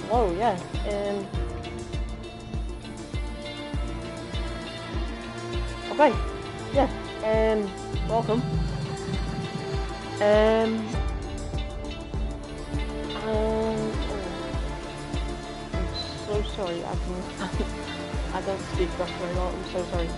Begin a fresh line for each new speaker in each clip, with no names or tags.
Hello, yeah. Okay, yeah. Welcome. I'm so sorry. I don't speak Dutch very well. I'm so sorry.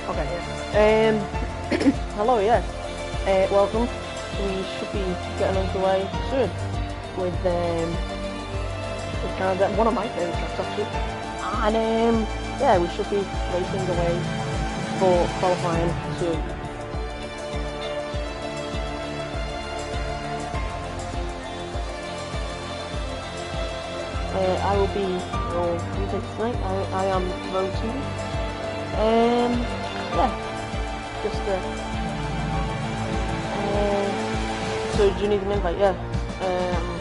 Okay, yeah. Hello, yeah. Welcome. We should be getting underway soon with kind of one of my favourite tracks actually. And yeah, we should be racing away for qualifying soon. I will be your commentator tonight. I am voting. Yeah, just so do you need an invite? Yeah, I'm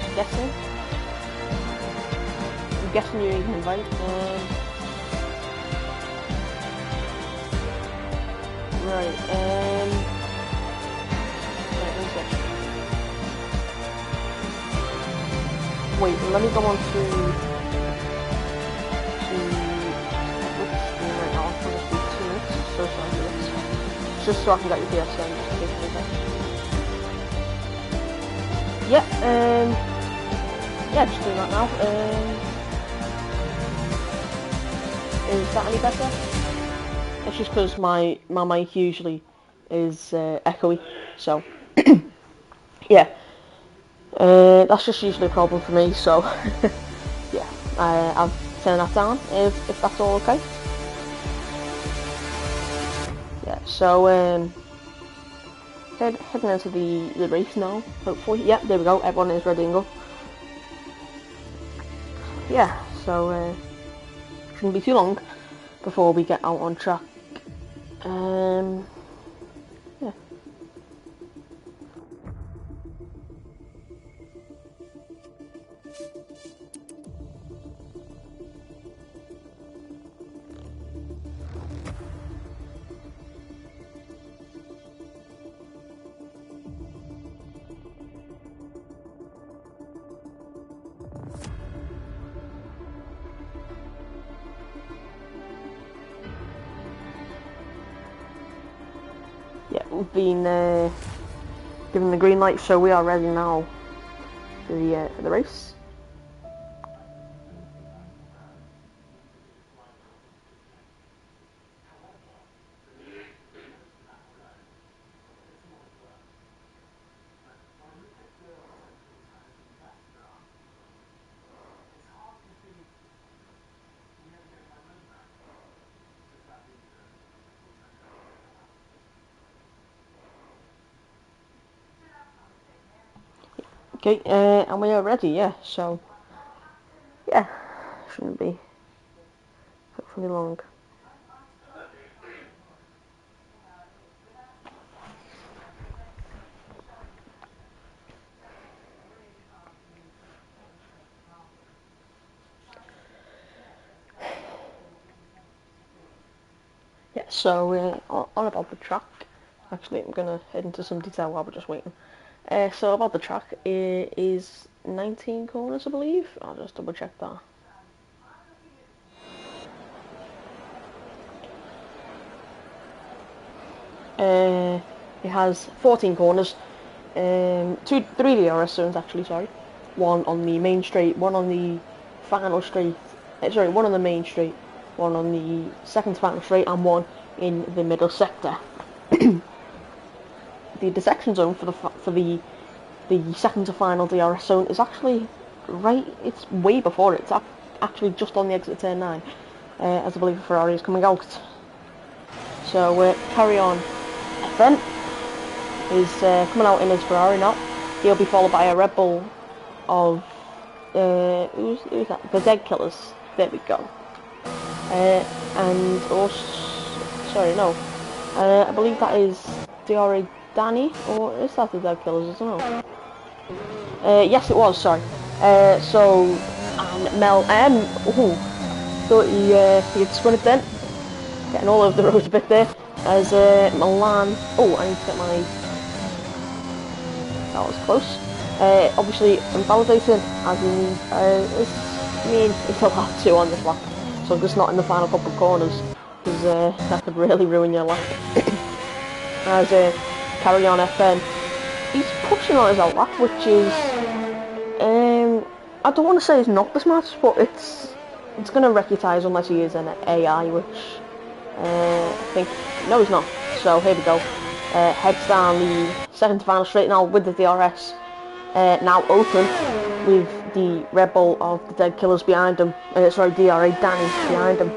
guessing you need an invite. Right, wait, let me go on to which screen right now. I'll just do 2 minutes, so sorry for this. Just so I can get your PSN, just in case anything. Yeah, yeah, just doing that now. Is that any better? It's just because my mic usually is echoey, so yeah. That's just usually a problem for me, so yeah, I'll turn that down if that's all okay. Yeah, so heading into the race now, hopefully. Yeah, there we go, everyone is ready and go. Yeah, so shouldn't be too long before we get out on track. Yeah. Yeah, we've been given the green light, so we are ready now for the race. Okay, and we are ready, yeah, so yeah, shouldn't be hopefully long. Yeah, so on about the track, actually I'm gonna head into some detail while we're just waiting. So about the track, it is 19 corners, I believe. I'll just double check that. It has 14 corners, 3 DRS zones actually, sorry. One on the main straight, one on the final straight, sorry, one on the main straight, one on the second to final straight, and one in the middle sector. The dissection zone for the second to final DRS zone is actually right, it's way before it. It's actually just on the exit turn 9, as I believe Ferrari is coming out. So carry on. FN is coming out in his Ferrari now. He'll be followed by a Red Bull of who's that? The Dead Killers. There we go. And also, sorry, no. I believe that is DRA Danny, or is that the Dead Killers? I don't know. Yes, it was. Sorry. So, and Mel M, thought he had spun it then, getting all over the road a bit there, as Milan, I need to get my, that was close, obviously invalidating, as it's a lap 2 on this lap, so just not in the final couple of corners, because that could really ruin your lap. As Carry On FN, he's pushing on his out lap, which is, I don't want to say it's not the smartest, but it's going to wreck your tyres unless he is an AI, which I think, no he's not. So here we go, heads down the second to final straight now with the DRS now open with the Red Bull of the Dead Killers behind him, DRA Danny behind him.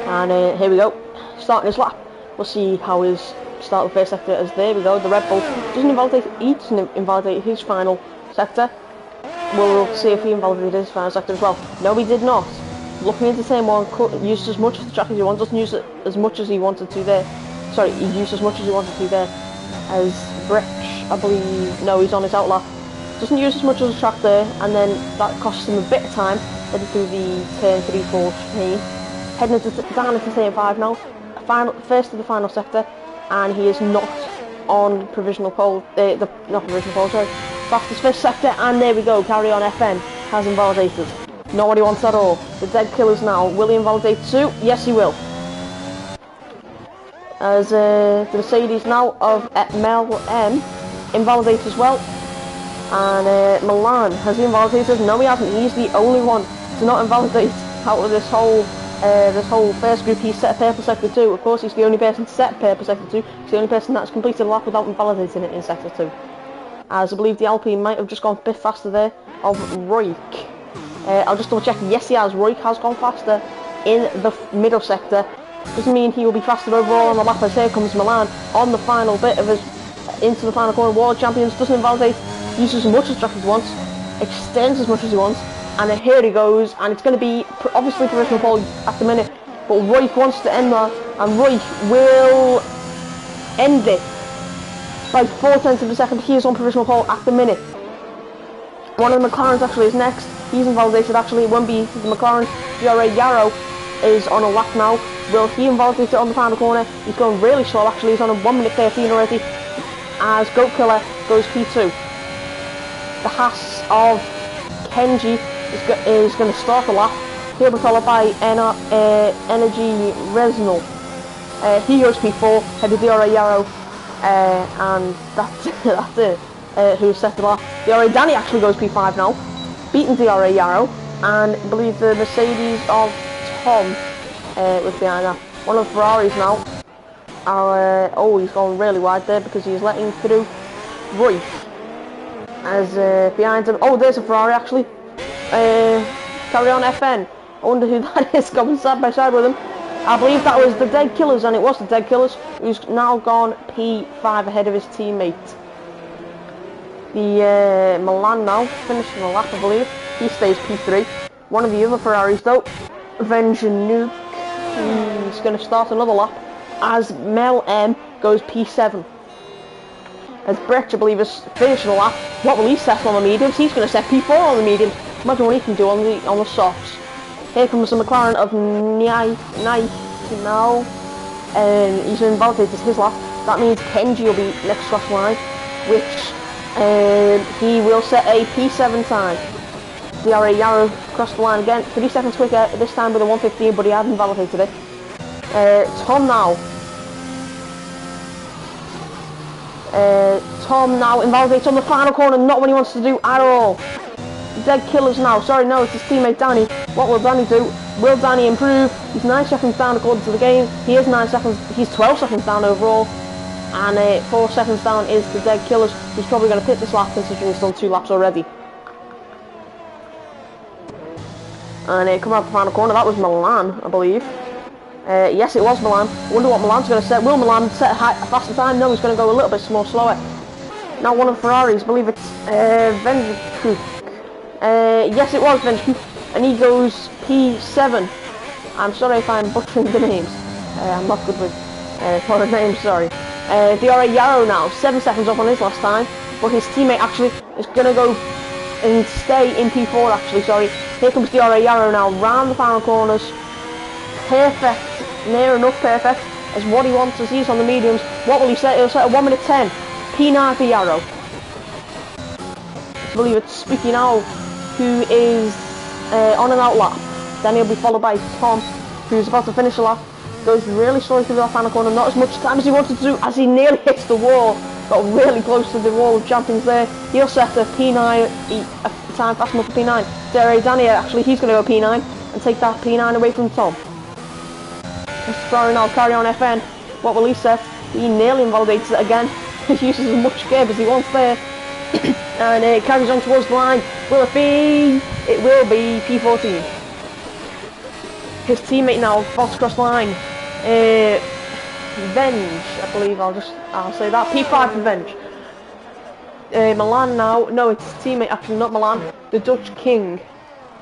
And here we go, starting his lap. We'll see how his start of the first sector is. There we go, the Red Bull doesn't invalidate his final sector. We'll see if he invalidated his final sector as well. No, he did not. Looking into turn 1, used as much of the track as he wanted, doesn't use it as much as he wanted to there. Sorry, he used as much as he wanted to there. As Brich, I believe, no, he's on his out lap. Doesn't use as much of the track there, and then that costs him a bit of time heading through the turn 3, 4 screen. Heading down into turn 5 now, first of the final sector, and he is not on provisional pole, not provisional pole, sorry, fastest first sector, and there we go, Carry On FN has invalidated. Not what he wants at all. The Dead Killers now, will he invalidate too? Yes he will. As the Mercedes now of Mel M invalidates as well, and Milan, has he invalidated? No he hasn't, he's the only one to not invalidate out of this whole first group. He set a purple sector 2. Of course, he's the only person to set purple sector 2. He's the only person that's completed a lap without invalidating it in sector 2. As I believe the Alpine might have just gone a bit faster there of Roik. I'll just double check. Yes, he has. Roik has gone faster in the middle sector. Doesn't mean he will be faster overall on the lap, as here comes Milan on the final bit of his into the final corner. World Champions doesn't invalidate. Uses as much as track as he wants. Extends as much as he wants. And then here he goes, and it's going to be obviously provisional pole at the minute, but Roik wants to end that, and Roik will end it by 0.4 of a second. He is on provisional pole at the minute. One of the McLarens actually is next. He's invalidated actually. It won't be the McLaren. DRA Yarrow is on a lap now. Will he invalidate it on the final corner? He's going really slow actually. He's on a 1 minute 13 already. As Goat Killer goes P2. The Haas of Kenji is going to start the lap. He'll be followed by Energy Resnal. He goes P4, head to DRA Yarrow, and that's it. Who set the lap. DRA Danny actually goes P5 now, beating DRA Yarrow, and I believe the Mercedes of Tom was behind that. One of the Ferraris now. He's going really wide there because he's letting through Roy. As behind him, there's a Ferrari actually. Carry On FN. I wonder who that is coming side by side with him. I believe that was the Dead Killers, and it was the Dead Killers, who's now gone P5 ahead of his teammate. The Milan now, finishing the lap I believe. He stays P3. One of the other Ferraris though, Vengenuke, he's going to start another lap as Mel M goes P7. As Brech, I believe, is finishing the lap. What will he set on the mediums? He's going to set P4 on the mediums. Imagine what he can do on the softs. Here comes the McLaren of Nike now, and he's invalidated his lap. That means Kenji will be next cross line, which he will set a P7 time. DRA Yarrow crossed the line again, 3 seconds quicker, this time with a 1:15, but he had invalidated it. Tom now invalidates on the final corner, not what he wants to do at all. Dead Killers now, sorry, no, it's his teammate Danny. What will Danny do? Will Danny improve? He's 9 seconds down according to the game. He is 9 seconds, he's 12 seconds down overall. And 4 seconds down is the Dead Killers, who's probably going to pit this lap considering he's done 2 laps already. And coming out the final corner, that was Milan, I believe. Yes, it was Milan. I wonder what Milan's going to set. Will Milan set a faster time? No, he's going to go a little bit more slower. Now one of the Ferraris, I believe it's Vengecuke. Yes, it was Vengecuke, and he goes P7. I'm sorry if I'm butchering the names. I'm not good with foreign names, sorry. DRA Yarrow now, 7 seconds up on his last time, but his teammate actually is going to go and stay in P4 actually, sorry. Here comes DRA Yarrow now, round the final corners. Perfect, near enough perfect, as what he wants as he's on the mediums. What will he set? He'll set a 1 minute 10. P9 for Yarrow. I believe it's Spooky now, who is on an out lap. Then he'll be followed by Tom, who's about to finish the lap. Goes really slowly through that final corner, not as much time as he wanted to do, as he nearly hits the wall. Got really close to the wall of champions there. He'll set a P9, a time fast enough for P9. DRA Danny, actually, he's going to go P9 and take that P9 away from Tom. Mr. Ferrari now, carry on FN. What will he set? He nearly invalidates it again. He uses as much gear as he wants there. And carries on towards the line. Will it be? It will be P14. His teammate now, falls across the line. Venge, I believe, I'll say that. P5 for Venge. Milan now, no, it's his teammate, actually not Milan, the Dutch King.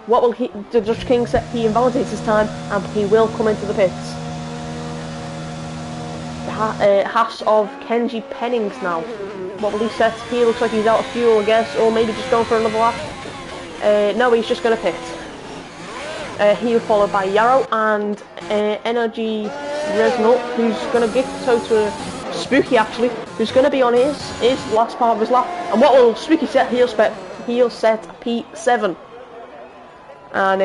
What will the Dutch King set? He invalidates his time and he will come into the pits. Haas of Kenji Pennings now. What will he set? He looks like he's out of fuel, I guess, or maybe just going for another lap. No, he's just going to pit. He was followed by Yarrow and Energy Resnal, who's going to give toe to Spooky actually, who's going to be on his last part of his lap. And what will Spooky set? He'll set P7. And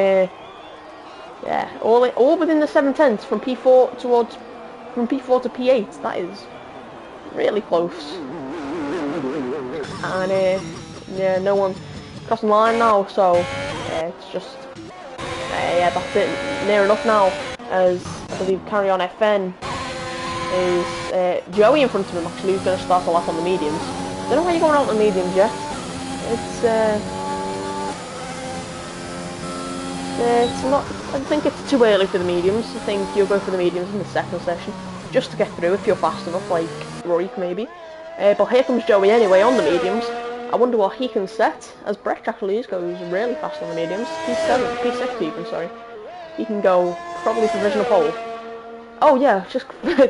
yeah, all within the 7/10 from P4 to P8. That is really close. And yeah, no one's crossing the line now, so it's just yeah, that's it. Near enough now, as I believe Carry On FN is Joey in front of him actually, who's going to start a lap on the mediums. Don't know why you're going out on the mediums yet. It's not. I think it's too early for the mediums. I think you'll go for the mediums in the second session, just to get through if you're fast enough, like Roik maybe. But here comes Joey anyway on the mediums. I wonder what he can set, as Brecht actually goes really fast on the mediums. P7, P6 even, sorry. He can go probably for provisional pole. Oh yeah, just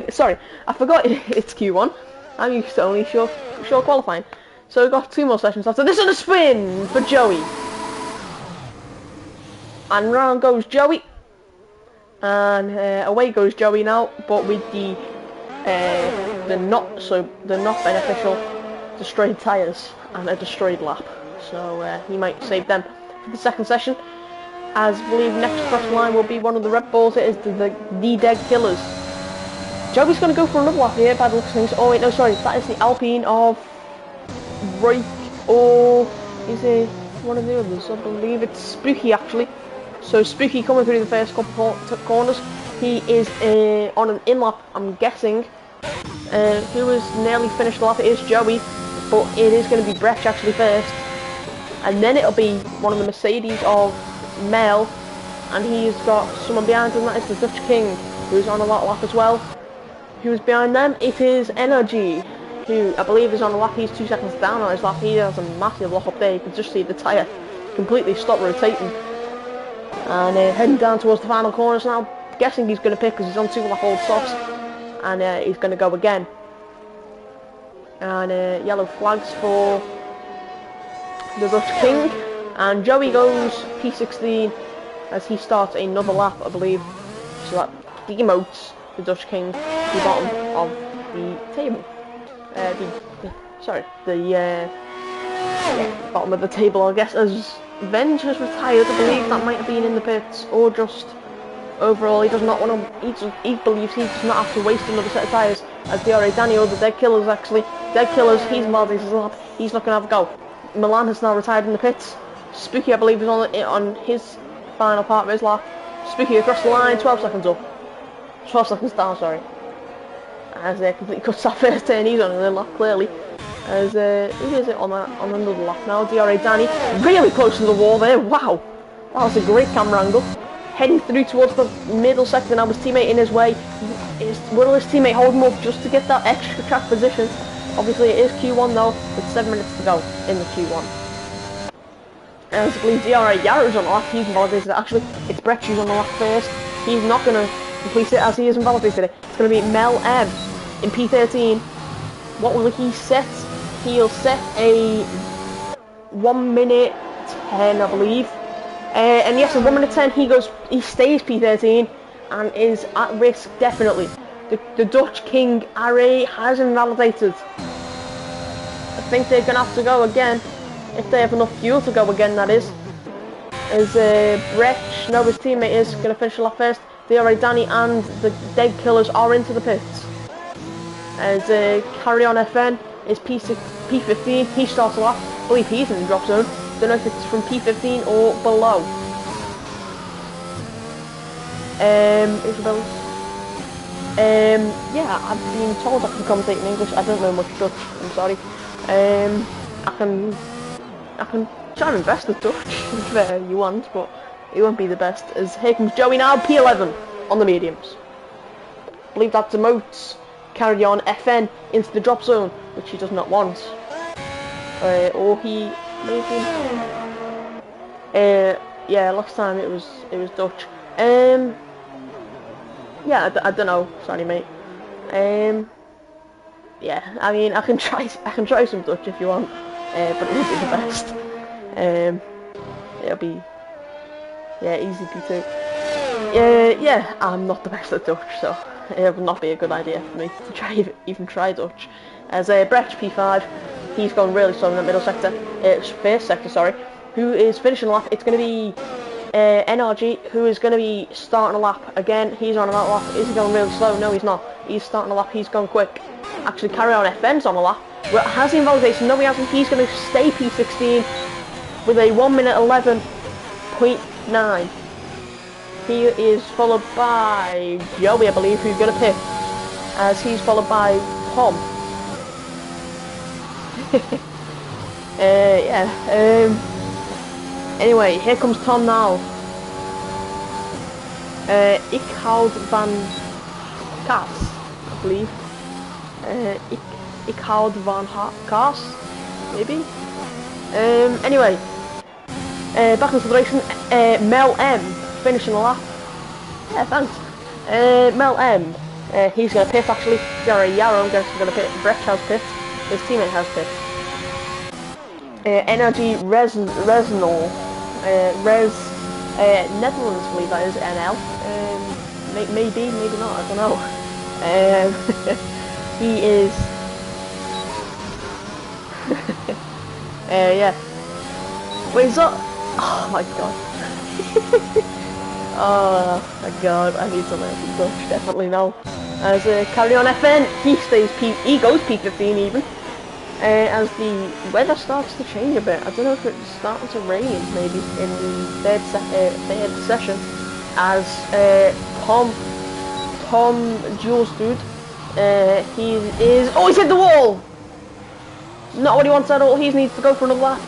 sorry, I forgot it's Q1. I'm used to only short qualifying. So we've got 2 more sessions after this, and a spin for Joey. And round goes Joey. And away goes Joey now, but with the not beneficial destroyed tyres and a destroyed lap. So he might save them for the second session. As I believe next across the line will be one of the Red Bulls. It is the Dead Killers. Joey's going to go for another lap here by the looks of things. Oh wait, no, sorry, that is the Alpine of Roik, or is it one of the others? I believe it's Spooky actually. So Spooky coming through the first couple corners. He is on an in-lap, I'm guessing. Who has nearly finished the lap? It is Joey, but it is going to be Brecht actually first. And then it'll be one of the Mercedes of Mel, and he's got someone behind him, that is the Dutch King, who's on a lap as well. Who's behind them? It is Energy, who I believe is on a lap. He's 2 seconds down on his lap. He has a massive lock up there. You can just see the tyre completely stop rotating. And heading down towards the final corners now. Guessing he's going to pick because he's on 2 lap old softs. And he's going to go again. And yellow flags for the Dutch King. And Joey goes P16 as he starts another lap, I believe. So that demotes the Dutch King to the bottom of the table. Bottom of the table, I guess, as Venge has retired. I believe that might have been in the pits, or just overall he does not want to. He believes he does not have to waste another set of tyres. As DRA Daniel, the Dead Killers actually, Dead Killers, he's involved in his lap. He's not going to have a go. Milan has now retired in the pits. Spooky, I believe, is on his final part of his lap. Spooky across the line, 12 seconds up. 12 seconds down, sorry. As completely cuts that first turn, he's on another lap, clearly. As, who is it on another lap now? DRA Danny, really close to the wall there, wow! That was a great camera angle. Heading through towards the middle sector now, his teammate in his way. Will his teammate hold him up just to get that extra track position? Obviously it is Q1 though, with 7 minutes to go in the Q1. As I believe DRA Yarrow's on the lap, he's invalidated. Actually, it's Brecht who's on the lap first. He's not going to complete it as he is invalidated. It's going to be Mel M in P13 what will he set? He'll set a 1 minute 10, I believe. And yes, in 1 minute 10, he stays P13 and is at risk definitely. The Dutch King DRA has invalidated. I think they're gonna have to go again if they have enough fuel to go again. That is. As Brecht, no, his teammate is gonna finish the lap first. DRA Danny and the Dead Killers are into the pits. As Carry On FN is P15, he starts a lap. I believe he's in the drop zone. Don't know if it's from P15 or below. Isabel. Yeah, I've been told I can commentate in English. I don't know much Dutch. I'm sorry. I can try and invest the Dutch if you want, but it won't be the best. As here comes Joey now, P11 on the mediums. I believe that demotes Carry On FN into the drop zone, which he does not want. Or he maybe. Yeah, last time it was Dutch. Yeah, I don't know. Sorry, mate. Yeah, I mean, I can try some Dutch if you want, but it won't be the best. It'll be easy P2. Yeah, I'm not the best at Dutch, so it would not be a good idea for me to even try Dutch. As Brecht P5, he's gone really slow in that middle sector, first sector, sorry. Who is finishing a lap? It's going to be NRG, who is going to be starting a lap again. He's on a lap. Is he going really slow? No, he's not. He's starting a lap. He's gone quick. Actually, Carry On FN's on a lap. Well, has the invalidation? No, he hasn't. He's going to stay P16 with a 1 minute 11.9. He is followed by Joey, I believe, who's going to pit, as he's followed by Tom. Anyway, here comes Tom now. Ikhoud van Kaas, I believe. Ikhoud van Kaas, maybe. Anyway, back into the racing. Mel M finishing the lap. Yeah, thanks. Mel M, he's going to pit actually. DRA Yarrow, I'm guessing, going to pit. Brecht has pit. His teammate has pit. Energy Resnol. Netherlands, I believe that is, NL. Maybe not, I don't know. He is... yeah. Wait, is that... Oh my god. Oh my god, I need to learn some Dutch, definitely no. As Carry On FN, he goes P15 even. As the weather starts to change a bit. I don't know if it's starting to rain maybe in the third session, as Tom Jules dude, he is, oh, he's hit the wall! Not what he wants at all. He needs to go for another lap,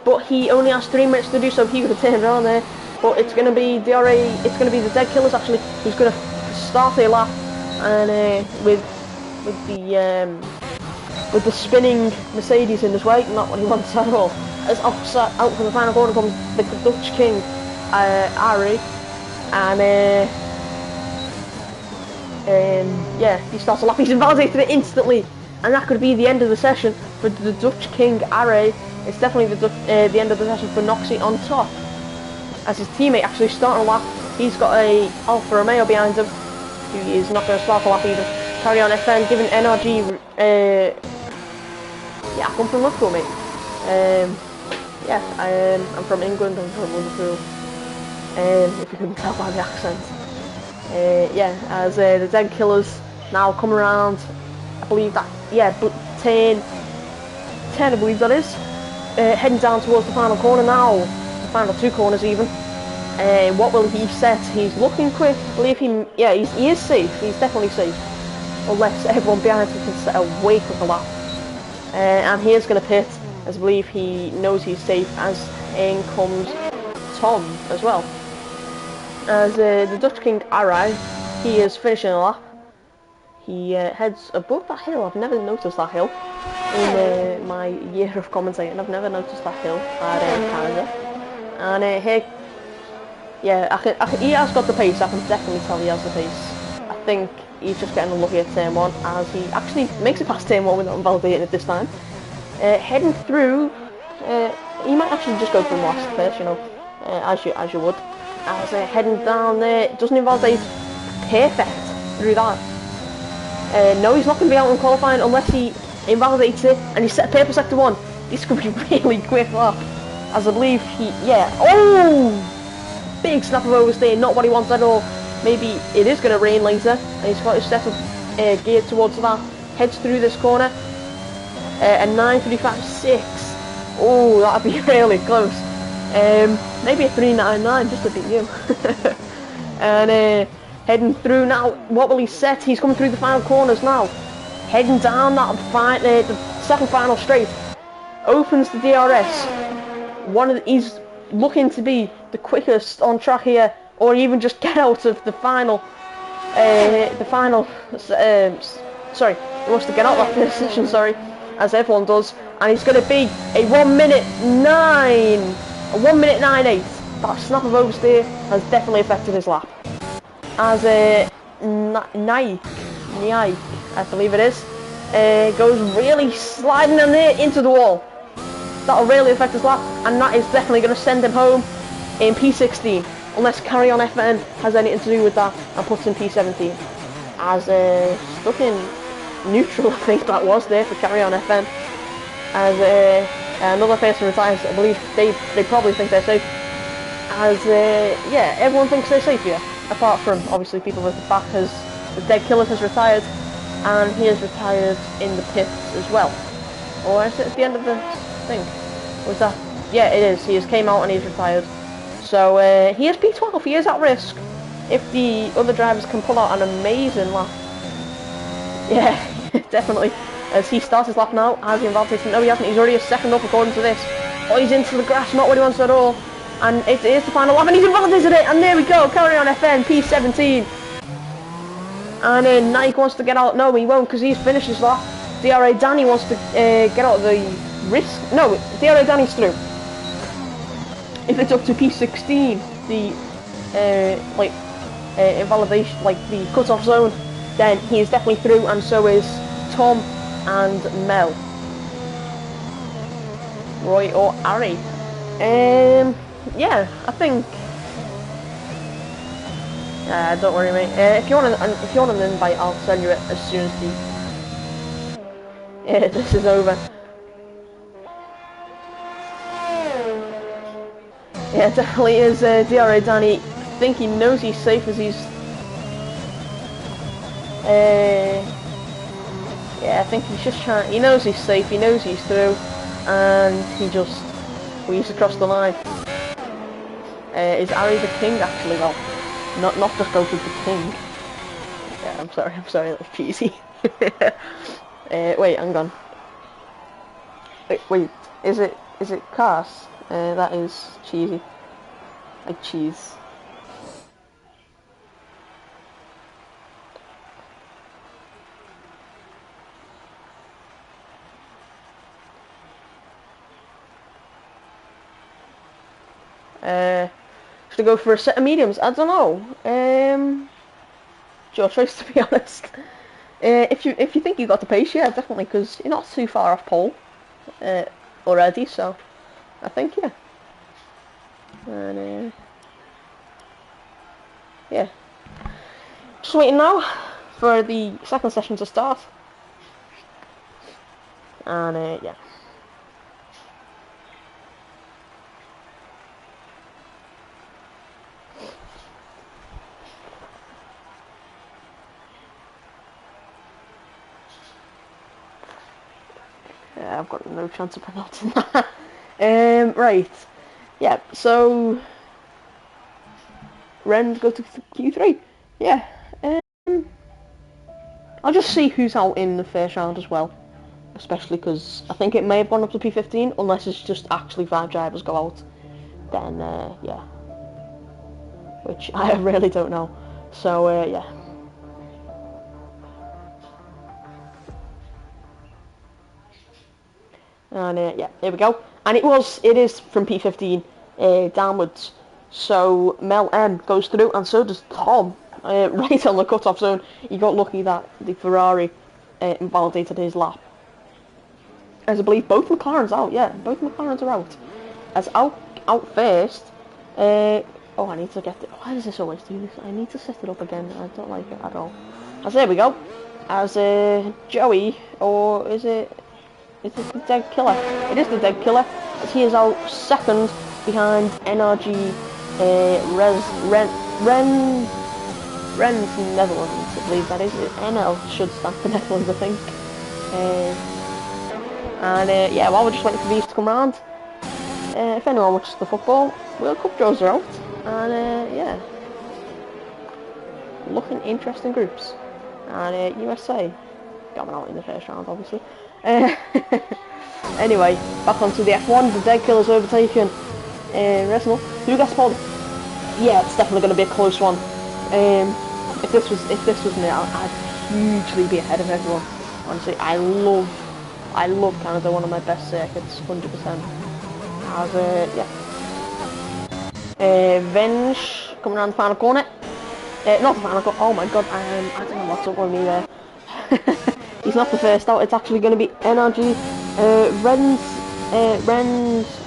but he only has 3 minutes to do so. He could have turned around there, but it's going to be DRA, it's going to be the Dead Killers actually, who's going to start a lap, and with the spinning Mercedes in his way, not what he wants at all. As out from the final corner comes the Dutch King, Ari, and yeah, he starts a lap. He's invalidated it instantly, and that could be the end of the session for the Dutch King, Ari. It's definitely the end of the session for Noxie on top, as his teammate actually starting a lap. He's got a Alfa Romeo behind him, who is not going to start a lap either. Carry On FN, giving NRG, yeah, I come from Liverpool, mate. Yeah, I'm from England, I'm from Liverpool, if you couldn't tell by the accent. Yeah, as the Dead Killers now come around, I believe that, yeah, 10 I believe that is, heading down towards the final corner now, the final 2 corners even. What will he set? He's looking quick. I believe he is safe, he's definitely safe. Unless everyone behind him can set a way quicker lap. And he is going to pit, as I believe he knows he's safe, as in comes Tom as well. As the Dutch King Arai, he is finishing a lap. He heads above that hill. I've never noticed that hill in my year of commentating. I've never noticed that hill at Canada. And here, yeah, he has got the pace. I can definitely tell he has the pace. I think he's just getting unlucky at turn 1, as he actually makes it past turn 1 without invalidating it this time. Heading through, he might actually just go for the last first, you know, as you would. As heading down there, doesn't invalidate, perfect through that. No, he's not going to be out in qualifying unless he invalidates it, and he's set a paper sector 1. This could be really quick lap, as I believe big snap of oversteer, not what he wants at all. Maybe it is going to rain later, and he's got his setup geared towards that. Heads through this corner, a 9.35.6. Oh, that'd be really close. Maybe a 3.99 just to beat you. And heading through now. What will he set? He's coming through the final corners now. Heading down that the second final straight. Opens the DRS. He's looking to be the quickest on track here, or even just get out of the final. Sorry, he wants to get out of that first session. Sorry, as everyone does, and it's going to be a 1:09, a 1:98. That snap of oversteer has definitely affected his lap. As Nike, I believe it is, goes really sliding in there into the wall. That'll really affect his lap, and that is definitely going to send him home in P16, unless Carry On FN has anything to do with that and puts in P17. As stuck in neutral, I think that was there for Carry On FN. As another person retires, I believe they probably think they're safe. As yeah, everyone thinks they're safe here, apart from obviously people with the back, as the Dead Killer has retired, and he has retired in the pits as well. Or is it at the end of the thing? Was that? Yeah, it is. He just came out and he's retired. So he is P12. He is at risk if the other drivers can pull out an amazing lap. Yeah, definitely. As he starts his lap now, has he invalidated? No, he hasn't. He's already a second up according to this. Oh, he's into the grass. Not what he wants at all. And it is the final lap, and he's invalidated it. And there we go. Carry On FN P17. And then Nike wants to get out. No, he won't, because he's finished his lap. DRA Danny wants to get out of the risk. No, DRA Danny's through. If it's up to P16, the invalidation, like the cut-off zone, then he is definitely through, and so is Tom and Mel. Roy or Ari. Yeah, I think. Don't worry, mate. If you want an invite, I'll send you it as soon as this is over. Yeah, it definitely is DRA Danny. I think he knows he's safe as he's... yeah, I think he's just trying... He knows he's safe, he knows he's through, and he just weaves across the line. Is Ari the king, actually? Well, not just go with the king. Yeah, I'm sorry, that was cheesy. Wait, hang on. Wait, is it cars? That is cheesy. Like cheese. Should I go for a set of mediums? I don't know. It's your choice, to be honest. If you think you got the pace, yeah, definitely, because you're not too far off pole already, so I think, yeah. And yeah, just waiting now for the second session to start. And yeah. I've got no chance of pronouncing that. Right. Yeah, so Ren go to Q3. Yeah. I'll just see who's out in the first round as well. Especially because I think it may have gone up to P15, unless it's just actually 5 drivers go out. Then, yeah. Which I really don't know. So, yeah. And yeah, here we go. And it is from P15 downwards. So Mel M goes through, and so does Tom. right on the cut-off zone. He got lucky that the Ferrari invalidated his lap. As I believe both McLarens out, yeah, both McLarens are out. As out first, oh, I need to get it. Why does this always do this? I need to set it up again. I don't like it at all. As there we go. As Joey, or is it the Dead Killer? It is the Dead Killer. As he is out second behind NRG Ren's Netherlands, I believe that is. NL should stand for Netherlands, I think. Yeah, while we're just waiting for these to come round, if anyone watches the football, World Cup draws are out, and yeah, looking interesting groups. And USA coming out in the first round, obviously. Anyway, back onto the F1. The Dead Killer's overtaken Reznor. Who gets pulled? Yeah, it's definitely going to be a close one. If this was me, I'd hugely be ahead of everyone. Honestly, I love Canada, one of my best circuits, 100%. As yeah, Venge coming around the final corner. Not the final corner. Oh my god, I don't know what's up with me there. He's not the first out. It's actually going to be NRG Ren's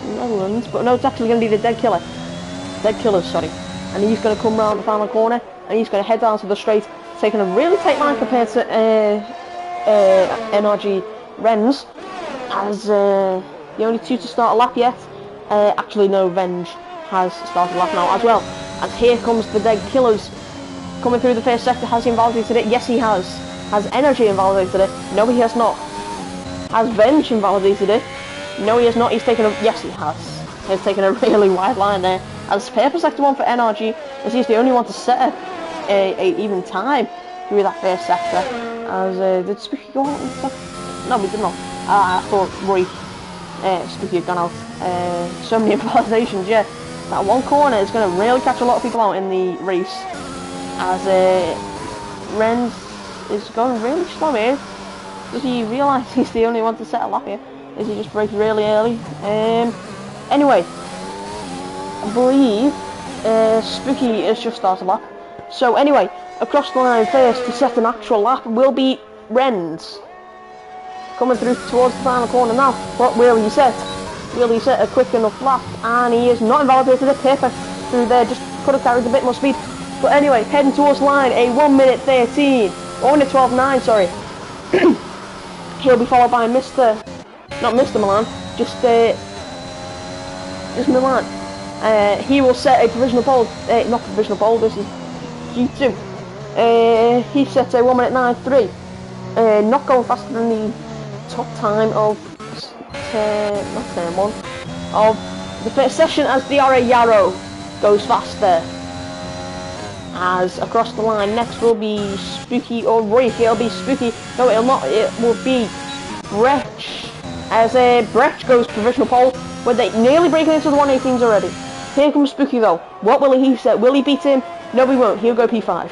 Netherlands, but no, it's actually going to be the Dead Killer. Dead Killers, sorry. And he's going to come round the final corner, and he's going to head down to the straight, taking a really tight line compared to NRG Ren's, as the only two to start a lap yet. Actually, no, Venge has started a lap now as well. And here comes the Dead Killers coming through the first sector. Has he invalidated it? Yes, he has. Has Energy invalidated it? No, he has not. Has Venge invalidated it? No, he has not. He's taken a... Yes, he has. He's taken a really wide line there. As purple sector one for NRG, as he's the only one to set a even time through that first sector. As did Spooky go out and stuff? No, we did not. I thought Roy Spooky had gone out. So many invalidations, yeah. That one corner is going to really catch a lot of people out in the race. As Renz is going really slow here. Does he realise he's the only one to set a lap here? Is he just braking really early? Anyway, I believe Spooky has just started a lap. So anyway, across the line first to set an actual lap will be Renz. Coming through towards the final corner now. What will he set? Will he set a quick enough lap? And he is not invalidated it. Perfect through there. Just could have carried a bit more speed. But anyway, heading towards the line, a 1 minute 13. 1 minute 12.9, sorry. He'll be followed by not Mr. Milan, just Milan. He will set a provisional pole. Not provisional pole. This is G2. He sets a 1 minute 9.3. Not going faster than the top time of not turn one of the first session, as DRA Yarrow goes faster. As across the line next will be Spooky or Roy. It'll be Spooky. No, it'll not. It will be Brecht. As Brecht goes provisional pole, where they nearly breaking into the 118s already. Here comes Spooky though. What will he set? Will he beat him? No, he won't. He'll go P5.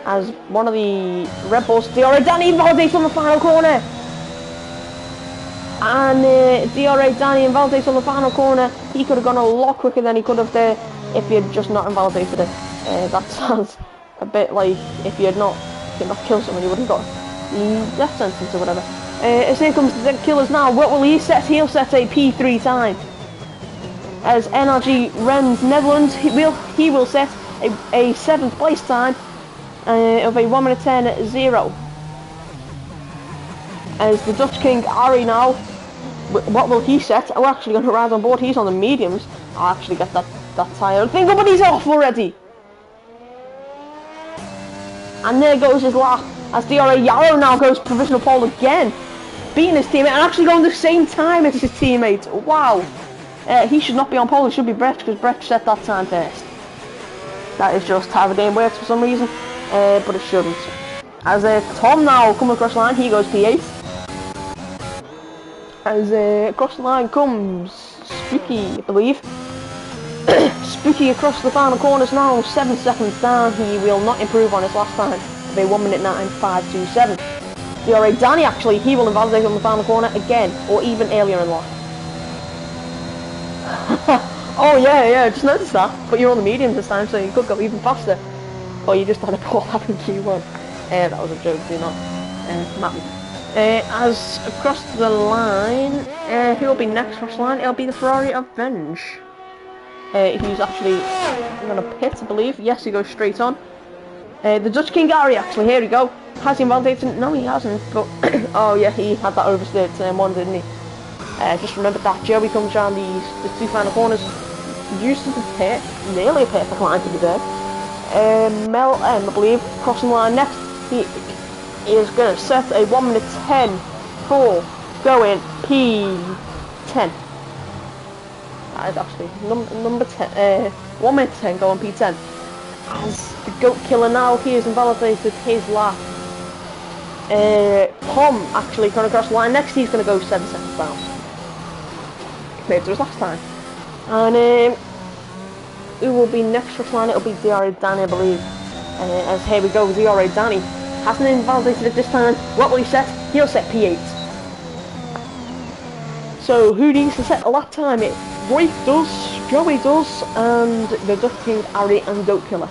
As one of the Red Bulls, DRA Danny invalidates on the final corner. And DRA Danny invalidates on the final corner. He could have gone a lot quicker than he could have there if he had just not invalidated it. That sounds a bit like if he had not killed someone, he would have got the death sentence or whatever. As here comes the Dead Killers now. What will he set? He'll set a P3 time. As NRG Ren's Netherlands, he will set a 7th place time of a 1 minute 10.0. As the Dutch King Ari now, what will he set? We're actually going to ride on board. He's on the mediums. I'll actually get that tyre thing, but he's off already. And there goes his lap. As DRA Yarrow now goes provisional pole again, beating his teammate and actually going the same time as his teammate. Wow. He should not be on pole. It should be Brecht, because Brecht set that time first. That is just how the game works for some reason, but it shouldn't. As Tom now coming across the line, he goes P8. As across the line comes Spooky, I believe. Spooky across the final corners now, 7 seconds down. He will not improve on his last time of a 1 minute 9.527. DRA Danny actually, he will invalidate on the final corner again, or even earlier in lap. Oh yeah, just noticed that. But you're on the mediums this time, so you could go even faster. or you just had a poor lap in Q1. That was a joke, do not map me. As across the line, who will be next across the line? It'll be the Ferrari Avenge. Who's actually going to pit, I believe. Yes, he goes straight on. The Dutch King Gary, actually, here we go. Has he invalidated? No, he hasn't, but oh yeah, he had that oversteer at turn 1, didn't he? Just remember that Joey comes around the 2 final corners, uses the pit, nearly a perfect line to be there. Mel M, I believe, crossing the line next. He is going to set a 1 minute 10 for going P10. That is actually number 10, 1 minute 10 going P10. As the Goat Killer now, he has invalidated his lap. Tom actually going across the line next, he's going to go 7 seconds down. Compared to his last time. And who will be next across the line? It'll be DRA Danny, I believe. As here we go, DRA Danny hasn't invalidated it this time. What will he set? He'll set P8. So who needs to set a lap time? Roy does, Joey does, and the Dutch King, Ari, and Goat Killer.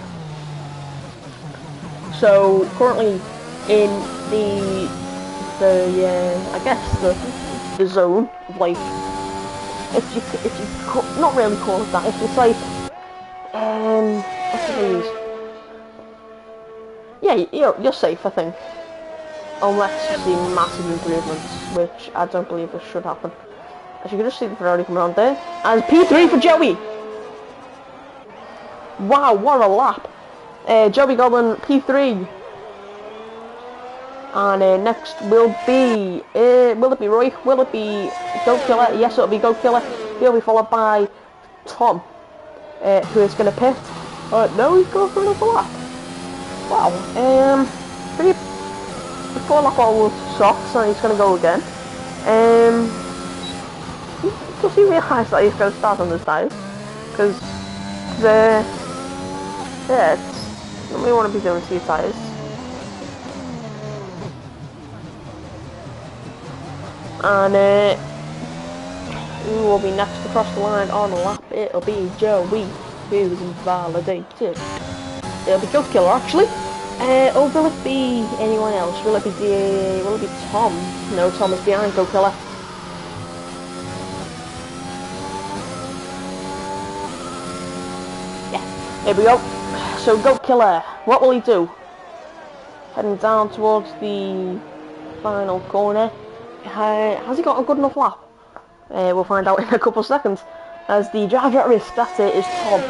So currently in the I guess the zone of like, if you not really call it that, if it's like what's the use? Yeah, you're safe, I think, unless you see massive improvements, which I don't believe this should happen. As you can just see the Ferrari coming around there. And P3 for Joey! Wow, what a lap! Joey Goblin, P3. And next will be... will it be Roy? Will it be Goat Killer? Yes, it'll be Goat Killer. He'll be followed by Tom, who is going to pit. No, he's going for another lap. Wow. Before lap all soft, so he's going to go again. Does he realise that he's going to start on the tyres? Because, yeah, it's what we want to be doing to your tyres. And, who will be next across the line on the lap? It'll be Joey, who's invalidated. It'll be Goat Killer, actually. Or will it be anyone else? Will it be Tom? No, Tom is behind Goat Killer. Here we go. So Goat Killer, what will he do? Heading down towards the final corner. Has he got a good enough lap? We'll find out in a couple of seconds. As the driver at risk, that's it, is Tom.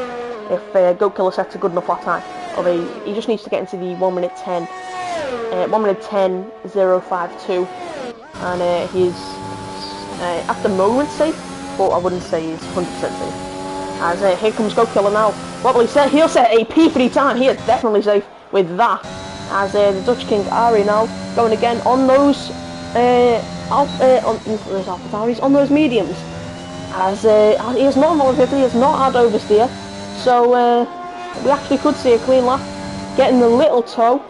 If Goat Killer sets a good enough lap time. He just needs to get into the 1 minute 10. 1 minute 10.052. And he's at the moment safe, but I wouldn't say he's 100% safe. As here comes Goat Killer now. What will he set? He'll set a P3 time. He is definitely safe with that. As the Dutch King Ari now going again on those on those mediums. As he has not invalidated, he has not had oversteer. So we actually could see a clean lap. Getting the little toe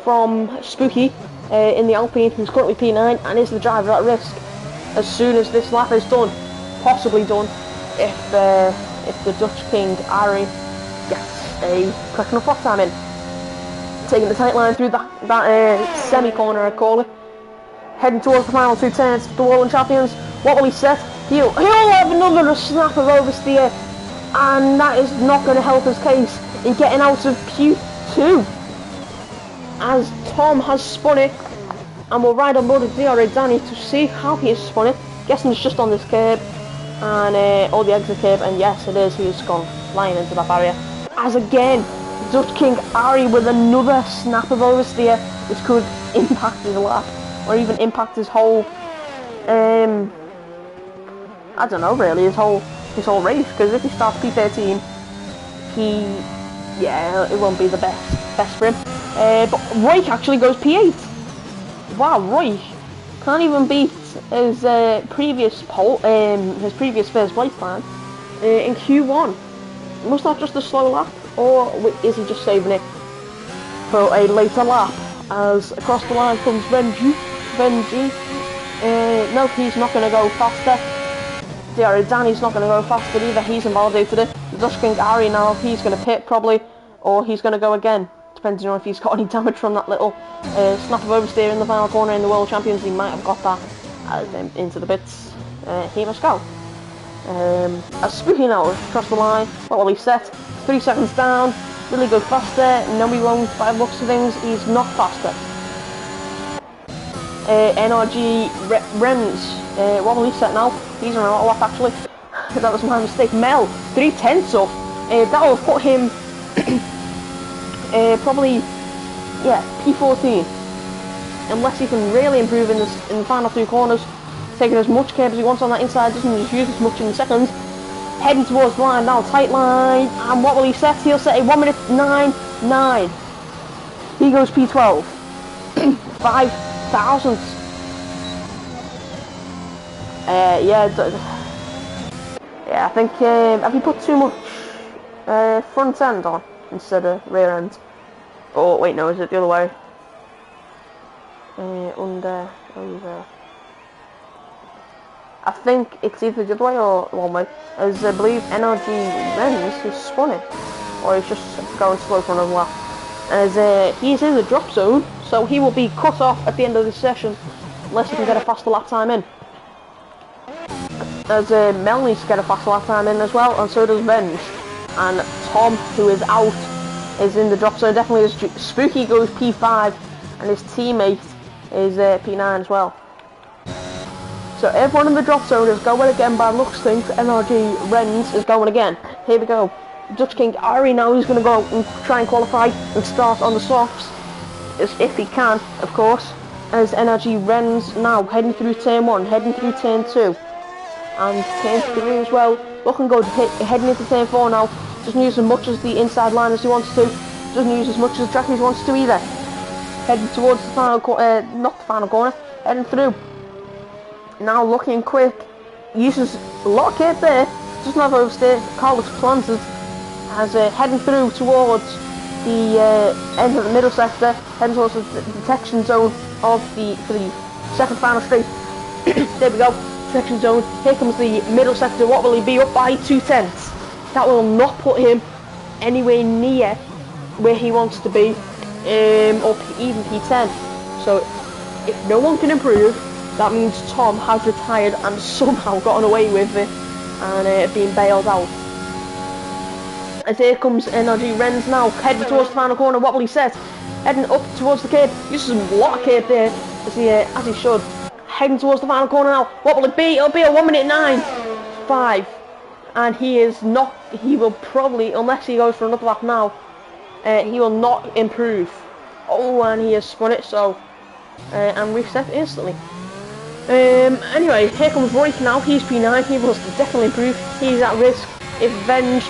from Spooky in the Alpine, who's currently P9 and is the driver at risk. As soon as this lap is done, possibly done, if the Dutch King Ari gets a quick enough lap time in. Taking the tight line through that semi-corner, I call it. Heading towards the final 2 turns, the World Champions. What will he set? He'll have another snap of oversteer, and that is not going to help his case in getting out of Q2. As Tom has spun it, and we'll ride on board with DRA Danny to see how he has spun it. Guessing it's just on this curb. And all the exit curve, and yes it is, he's gone flying into that barrier. As again, Dutch King Ari with another snap of oversteer, which could impact his lap, or even impact his whole, I don't know really, his whole race, because if he starts P13, it won't be the best for him. But Roy actually goes P8. Wow, Roy can't even beat his previous first place time in Q1. Was that just a slow lap, or is he just saving it for a later lap? As across the line comes Venji. No, he's not going to go faster. DRA Danny's not going to go faster either. He's invalidated it. The Dutch King Ari now, he's going to pit probably, or he's going to go again. depending on if he's got any damage from that little snap of oversteer in the final corner in the World Champions. He might have got that into the bits. Here must go. As Spooky now across the line. What will he set? 3 seconds down. Will he go faster? No, he won't. By the looks of things, he's not faster. NRG Rems. What will he set now? He's running out of lap actually. That was my mistake. Mel, 3/10 up. That will put him probably, yeah, P14. Unless he can really improve in the final 2 corners, taking as much care as he wants on that inside, doesn't just use as much in the seconds. Heading towards the line now, tight line, and what will he set? He'll set a 1:09.9. He goes P12. 5 thousandths. Yeah, I think, have you put too much front end on instead of rear end? Oh, wait, no, is it the other way? Under, over. I think it's either the other way or one way, as I believe NRG Renz has spun it, or he's just going slow for another lap. As he's in the drop zone, so he will be cut off at the end of this session, unless he can get a faster lap time in. As Mel needs to get a faster lap time in as well, and so does Venge. And Tom, who is out, is in the drop zone. Definitely is. Spooky goes P5, and his teammate is P9 as well. So everyone in the drop zone is going again by looks things. NRG Renz is going again. Here we go. Dutch King Ari now is going to go and try and qualify and start on the softs, if he can, of course. As NRG Renz now heading through turn 1, heading through turn 2. And turn 3 as well. Looking good, heading into turn 4 now. Doesn't use as much as the inside line as he wants to. Doesn't use as much as the track as he wants to either. Heading towards the final corner, not the final corner, heading through. Now looking quick. Uses a lot of kit there. Doesn't have oversteer. Carlos planted. As heading through towards the end of the middle sector. Heading towards the detection zone of for the second final straight. There we go. Section zone. Here comes the middle sector. What will he be? Up by 2/10. That will not put him anywhere near where he wants to be, up even P10. So if no one can improve, that means Tom has retired and somehow gotten away with it and being bailed out. As here comes NRG Renz now, heading towards the final corner. What will he set? Heading up towards the curb. Uses a lot of curb there, as he should. Heading towards the final corner now. What will it be? It'll be a 1:09.5. And he is not, he will probably, unless he goes for another lap now, he will not improve. Oh, and he has spun it, so, and reset instantly. Anyway, here comes Royk now. He's P9. He must definitely improve. He's at risk. If Venge,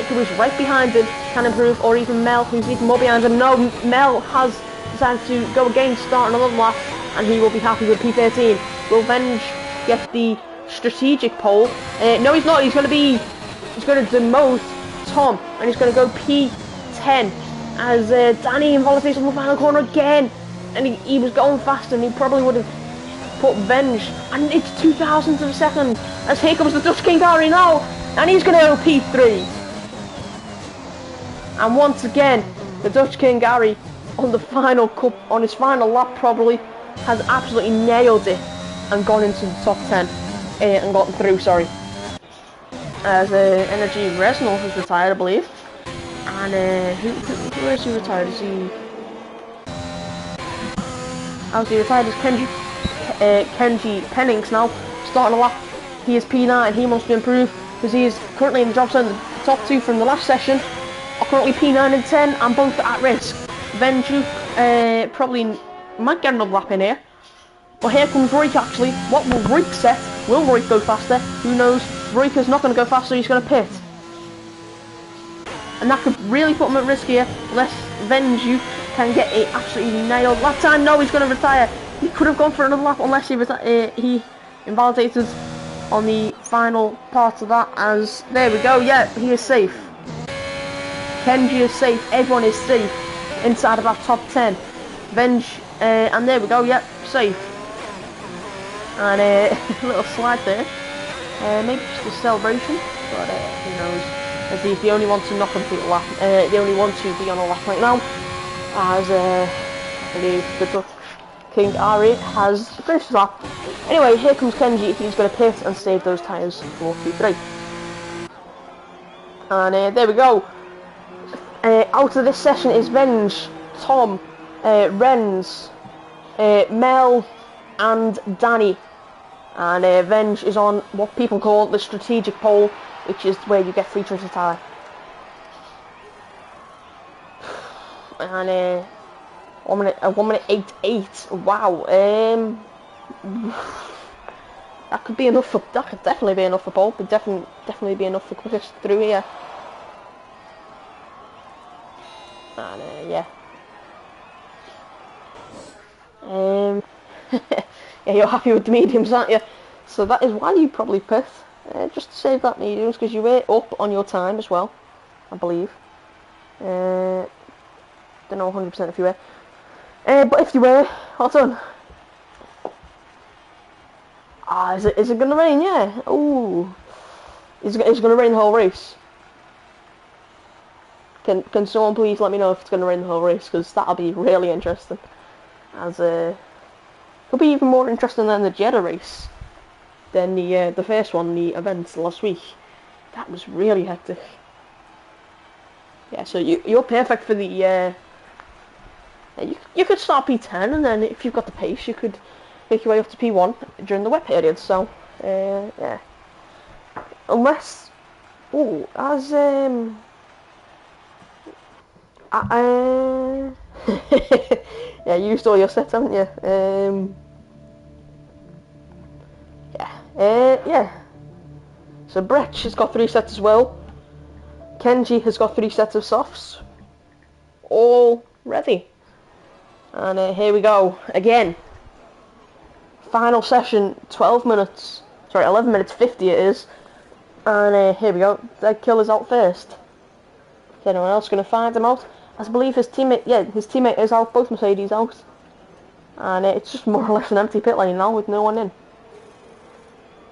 who is right behind him, can improve, or even Mel, who's even more behind him. No, Mel has decided to go again, start another lap, and he will be happy with P13. Will Venge get the strategic pole? No, he's not. He's going to demote Tom, and he's going to go P10 as Danny invalidates on the final corner again, and he was going faster, and he probably would have put Venge, and it's 2,000ths of a second. As here comes the Dutch King Gary now, and he's going to go P3. And once again, the Dutch King Gary on the final cup, on his final lap probably, has absolutely nailed it and gone into the top 10 and gotten through, sorry. As Energy Resnal has retired, I believe. And who is he retired? Is he... Oh, he retired as Kenji Pennings now, starting a lap. He is P9, he wants to improve because he is currently in the drop zone. The top 2 from the last session are currently P9 and 10 and both are at risk. Venju probably might get another lap in here. But here comes Royk actually. What will Royk set? Will Royk go faster? Who knows? Royk is not going to go faster, he's going to pit. And that could really put him at risk here, unless Venju can get it absolutely nailed. Lap time, no, he's going to retire. He could have gone for another lap unless he invalidated on the final part of that. As there we go, yeah, he is safe. Kenji is safe, everyone is safe inside of that top 10. Venge, and there we go, yep, safe. And a little slide there. Maybe just a celebration, but who knows. As he's the only one to not complete a lap, the only one to be on a lap right now. as I believe the Dutch King Ari has finished his lap. Anyway, here comes Kenji. He's going to pit and save those tyres for Q3. And there we go. Out of this session is Venge, Tom, Renz, Mel, and Danny. And Venge is on what people call the strategic pole, which is where you get free choice of tyre. And 1 minute 88. Wow. That could be enough for. That could definitely be enough for pole. Could definitely be enough for quickest through here. And yeah. Yeah, you're happy with the mediums, aren't you? So that is why you probably pit. Just to save that mediums, because you were up on your time as well, I believe. Don't know 100% if you were. But if you were, well done. Ah, is it gonna rain? Yeah. Ooh. Is it gonna rain the whole race? Can someone please let me know if it's gonna rain the whole race? Because that'll be really interesting. As it'll be even more interesting than the Jeddah race, than the first one, the events last week. That was really hectic. Yeah. So you're perfect for the. You could start P10, and then if you've got the pace, you could make your way up to P1 during the wet period. So, yeah. Unless, as yeah, you used all your sets, haven't you? Yeah. So Brecht has got 3 sets as well. Kenji has got 3 sets of softs. All ready. And here we go again. Final session, 11 minutes 50 it is. And here we go. Dead Killer's out first. Is anyone else going to find him out? I believe his teammate is out. Both Mercedes out. And it's just more or less an empty pit lane now with no one in.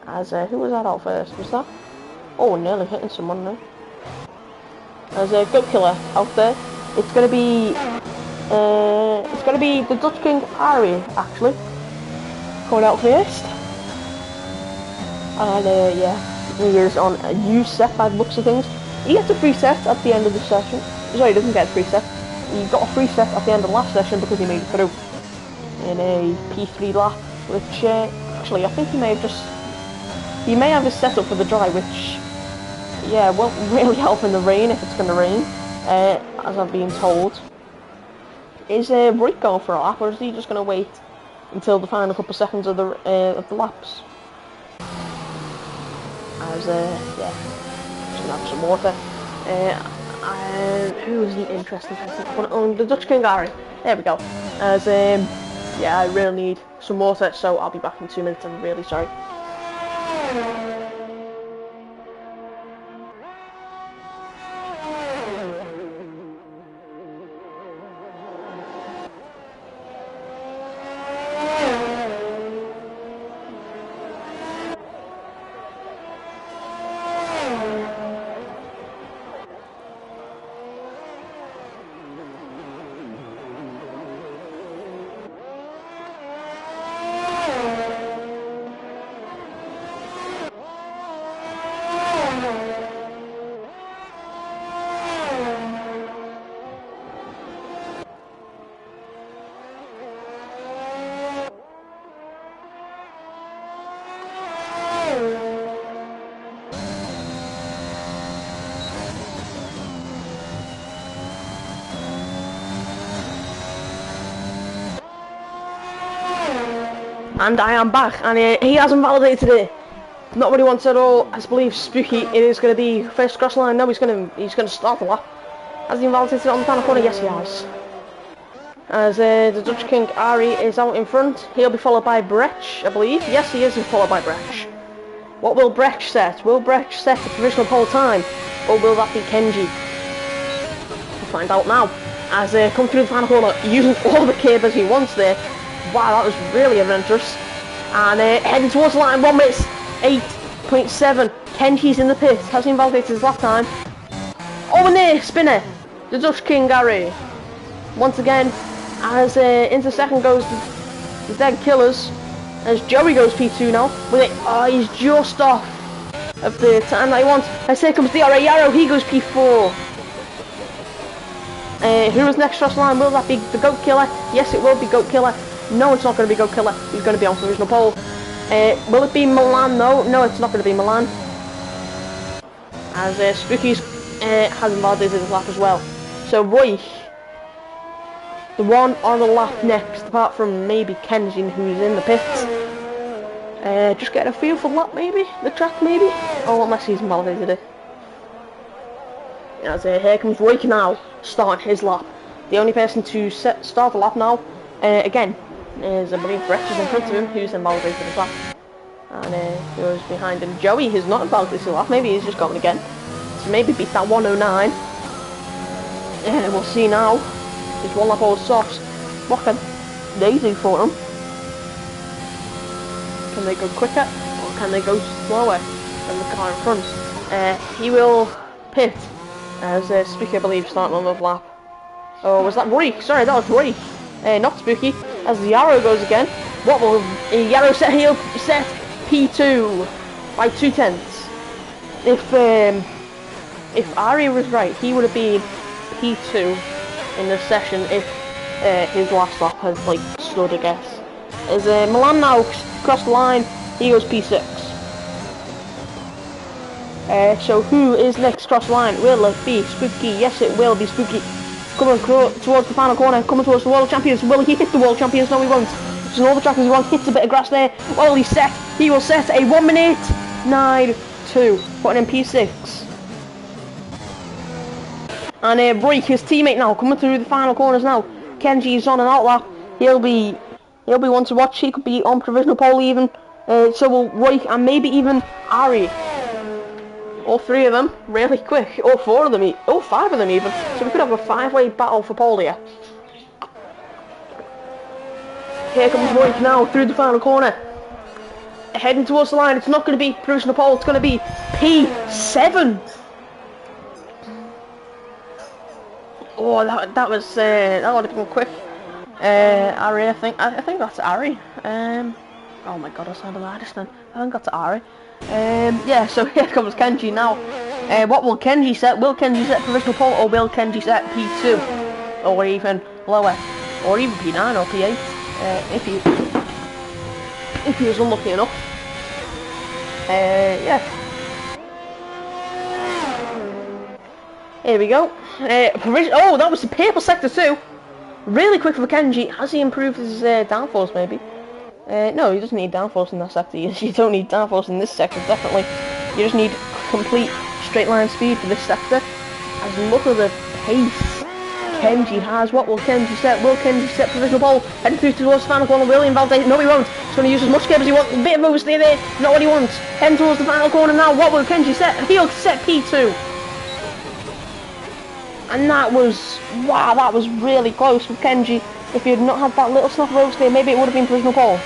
As who was that out first? Was that? Oh, nearly hitting someone there. There's a Goat Killer out there. It's going to be the Dutch King Ari, actually, coming out first. And yeah, he is on a U set by the looks of things. He gets a free set at the end of the session. Sorry, he doesn't get a free set. He got a free set at the end of the last session because he made it through in a P3 lap, which actually I think he may have his setup for the dry, which yeah, won't really help in the rain if it's going to rain, as I've been told. Is Rick going for a lap, or is he just going to wait until the final couple of seconds of the laps? As yeah, just gonna have some water. Who is the interesting person? The Dutch King Ari. There we go. As yeah, I really need some water, so I'll be back in 2 minutes. I'm really sorry. And I am back, and he hasn't validated it. Not what he wants at all. I believe Spooky, it is going to be first cross line. No, he's going to start the lap. Has he validated it on the final corner? Yes, he has. As the Dutch King Ari is out in front, he'll be followed by Brecht, I believe. Yes, he is followed by Brecht. What will Brecht set? Will Brecht set the provisional pole time, or will that be Kenji? We'll find out now. As come through the final corner, using all the cables he wants there. Wow, that was really adventurous. And heading towards the line, 1 minute 8.7. Kenji's in the pit. Has he invalidated his lap time? Oh, and there, spinner. The Dutch King Gary once again, as into second goes the Dead Killers, as Joey goes P2 now, with it, oh, he's just off of the time that he wants, as here comes DRA Yarrow, he goes P4. Who is next cross line? Will that be the Goat Killer? Yes, it will be Goat Killer. No, it's not going to be Goat Killer, he's going to be on provisional pole. Will it be Milan though? No, it's not going to be Milan, as Spooky's has invalidated his lap as well. So Roy, the one on the lap next, apart from maybe Kenji, who's in the pits. Just get a feel for the lap, maybe? The track, maybe? Oh, unless he's invalidated it. As here comes Roy now, starting his lap. The only person to start the lap now, again, is I believe Brett is in front of him, who's invalidated his lap. And goes behind him. Joey has not invalidated his lap, maybe he's just going again. So maybe beat that 109. We'll see now. Just one lap over softs. What can they do for him? Can they go quicker or can they go slower than the car in front? He will pit as Spooky, I believe, starting on the lap. Oh, was that Roy? Sorry, that was Roy. Not Spooky. As Yarrow goes again. What will Yarrow set? He'll set P2 by 2/10. If Ari was right, he would have been P2 in this session if his last lap has like stood, I guess. As Milan now crossed the line, he goes P6. So who is next cross the line? Will it be Spooky? Yes, it will be Spooky. Coming towards the final corner, coming towards the world champions. Will he hit the world champions? No, he won't. Just all the trackers he won't. Hits a bit of grass there. Well, he set. He will set a 1:09.2, putting in P6. And Roy, his teammate now, coming through the final corners now. Kenji's on an out lap. He'll be one to watch. He could be on provisional pole even. So will Roy and maybe even Ari. All three of them really quick. All four of them, all five of them even. So we could have a 5-way battle for pole here. Here comes Roy now through the final corner. Heading towards the line. It's not going to be provisional pole. It's going to be P7. Oh, that would have been quick. Ari, I think that's Ari. Oh my god, I sounded hardest then. I think that's Ari. Yeah, so here comes Kenji now. What will Kenji set? Will Kenji set provisional pole, or will Kenji set P2? Or even lower? Or even P9 or P8? If he was unlucky enough. Yeah. Here we go. Oh, that was the purple sector too. Really quick for Kenji. Has he improved his downforce maybe? No, he doesn't need downforce in that sector. You don't need downforce in this sector, definitely. You just need complete straight line speed for this sector. As look at the pace Kenji has. What will Kenji set? Will Kenji set provisional pole? Heading through towards the final corner. Will he invalidate? No, he won't. He's going to use as much grip as he wants. A bit of oversteer there. Not what he wants. Heading towards the final corner now. What will Kenji set? He'll set P2. And that was, wow, that was really close with Kenji. If he had not had that little snap of oversteer, maybe it would have been provisional pole.